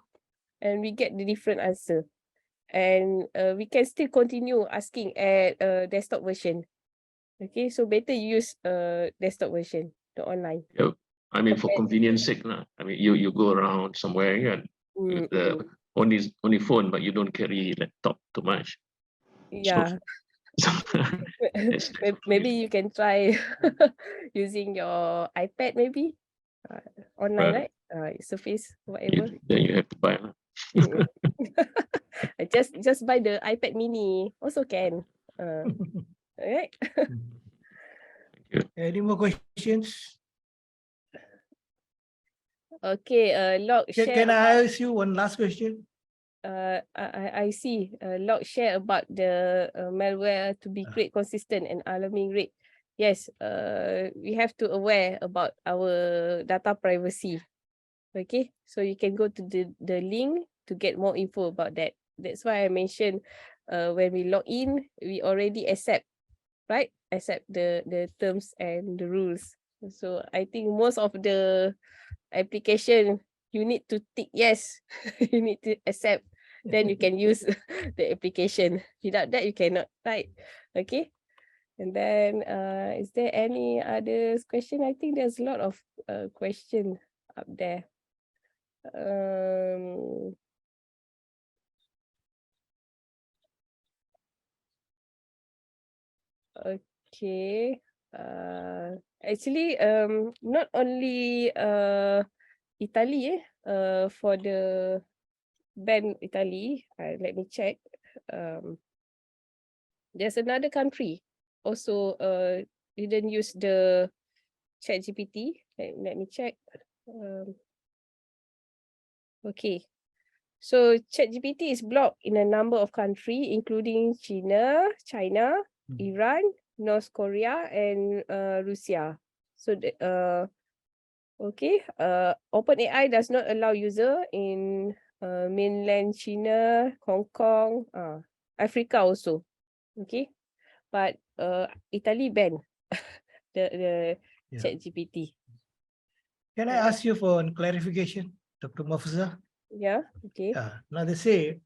and we get the different answer. And we can still continue asking at desktop version. Okay, so better use desktop version, the online. Yeah, I mean, for Compared- convenience sake, lah. I mean, you go around somewhere and with the only phone, but you don't carry laptop too much. Yeah. So it's Maybe you can try using your iPad maybe online, right? Surface, whatever. then you have to buy. Just buy the iPad mini also can. Alright. Any more questions? Okay. Log share. Can I ask you one last question? I see. Log share about the malware to be create consistent and alarming rate. Yes. We have to aware about our data privacy. Okay, so you can go to the link to get more info about that. That's why I mentioned when we log in, we already accept, right? Accept the terms and the rules. So I think most of the application, you need to tick yes, you need to accept, then you can use the application. Without that, you cannot, right? Okay. And then is there any other question? I think there's a lot of question up there. Okay. Actually, not only Italy, for the ban Italy, let me check. There's another country also didn't use the ChatGPT. Let me check. Okay. So ChatGPT is blocked in a number of countries, including China, Iran, North Korea, and Russia. So okay. OpenAI does not allow user in mainland China, Hong Kong, Africa also. Okay, but Italy banned the Yeah. ChatGPT. Can I ask you for a clarification, Dr. Mafuza? Yeah. Okay. Now they say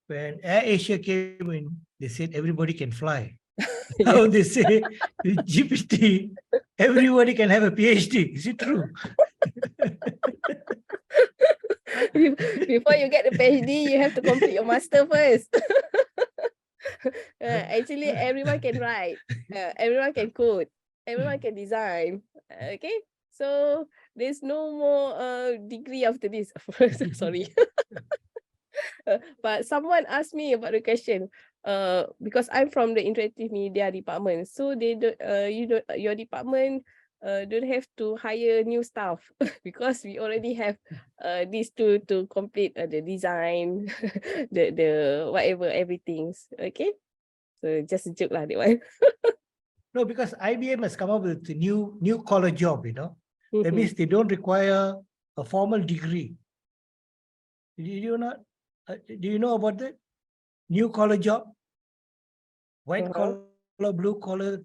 when Air Asia came in, they said everybody can fly. Now they say with GPT, everybody can have a PhD. Is it true? Before you get the PhD, you have to complete your master first. Actually, everyone can write, everyone can code, everyone can design. Okay, so there's no more degree after this. Sorry. But someone asked me about the question. Because I'm from the interactive media department, so they don't. Your department don't have to hire new staff because we already have these two to complete the design, the whatever everything. Okay, so just a joke lah that one. No, because IBM has come up with a new collar job, That Mhm. means they don't require a formal degree. Do you know about that? New collar job? White collar, blue collar.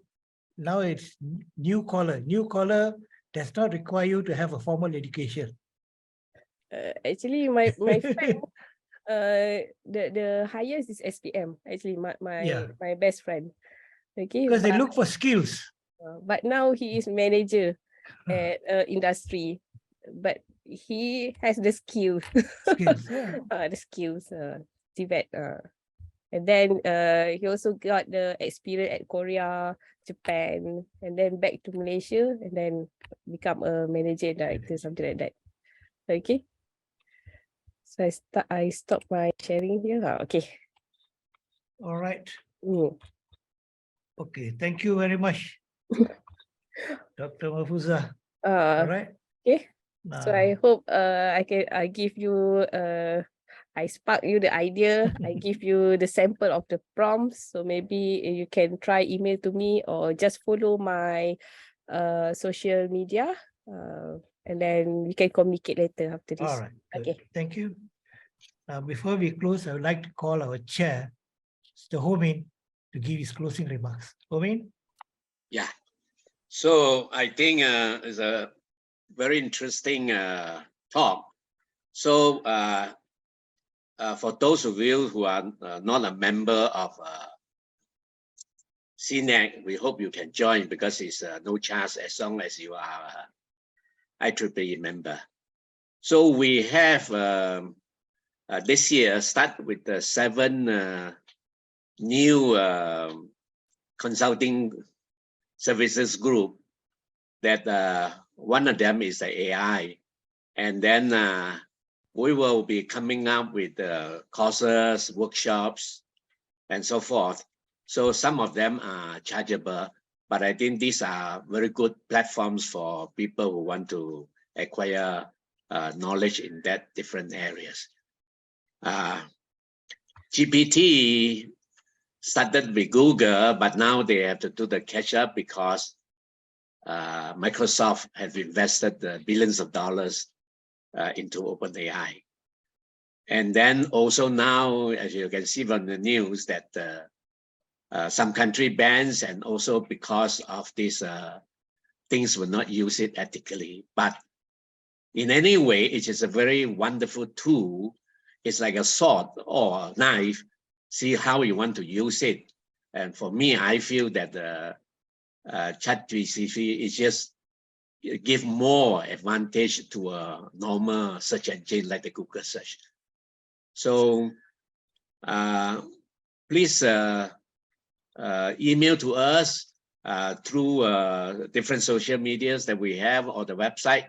Now it's new collar. New collar does not require you to have a formal education. Actually, my friend, the highest is SPM. Actually, my Yeah. my best friend. Okay, Because they look for skills. but now he is manager at industry, but he has the skill. Skills, yeah. The skills, TVET. And then he also got the experience at Korea, Japan, and then back to Malaysia, and then become a manager and director, something like that. Okay. So I stop my sharing here. Okay. All right. Mm. Okay. Thank you very much, Dr. Mahfuzah. All Uh, right. okay. So I Now, hope I give you I spark you the idea. I give you the sample of the prompts. So maybe you can try email to me or just follow my social media. And then we can communicate later after this. all right. Good. Okay. Thank you. Now, before we close, I would like to call our chair, Mr. Homin, to give his closing remarks. Homin? Yeah. So I think it's a very interesting talk. So for those of you who are not a member of CNAG, we hope you can join because it's no charge as long as you are IEEE member. So we have this year start with the 7 new consulting services group that one of them is the AI. And then we will be coming up with courses, workshops, and so forth. So some of them are chargeable, but I think these are very good platforms for people who want to acquire knowledge in that different areas. GPT started with Google, but now they have to do the catch up because Microsoft have invested billions of dollars into OpenAI. And then also now, as you can see from the news, that some country bans, and also because of these things will not use it ethically. But in any way, it is a very wonderful tool. It's like a sword or a knife. See how you want to use it. And for me, I feel that ChatGPT is just give more advantage to a normal search engine like the Google search. So please email to us through different social medias that we have or the website,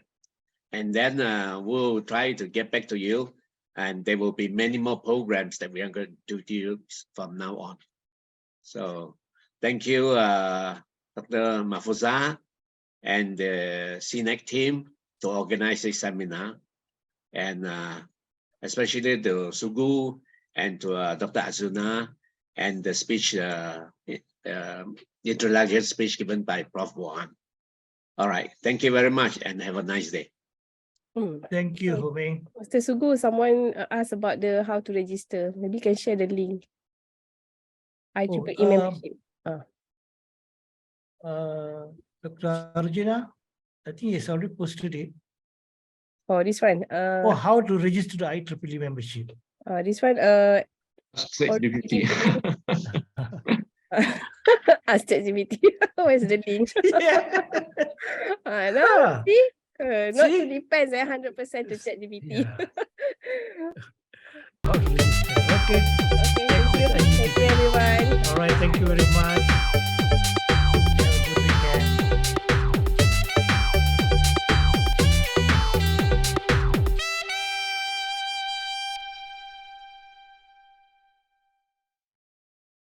and then we'll try to get back to you. And there will be many more programs that we are going to do from now on. So thank you, Dr. Mahfuzah and the CNAG team to organize this seminar, and especially to Sugu and to Dr. Azuna and the speech, introduction speech given by Prof. Mohan. All right, thank you very much and have a nice day. Thank you, Homin. Mr. Sugu, someone asked about the how to register. Maybe you can share the link. IEEE membership. Dr. Arjuna, I think he's already posted it. Oh, this one. Or how to register the IEEE membership. This one. ChatGPT. Ask ChatGPT. Where's the link? Yeah. No, Ah, see? Not to see? depends 100% to ChatGPT. Yeah. How to register. Okay. Okay, thank you. Thank you, everyone. All right. Thank you very much.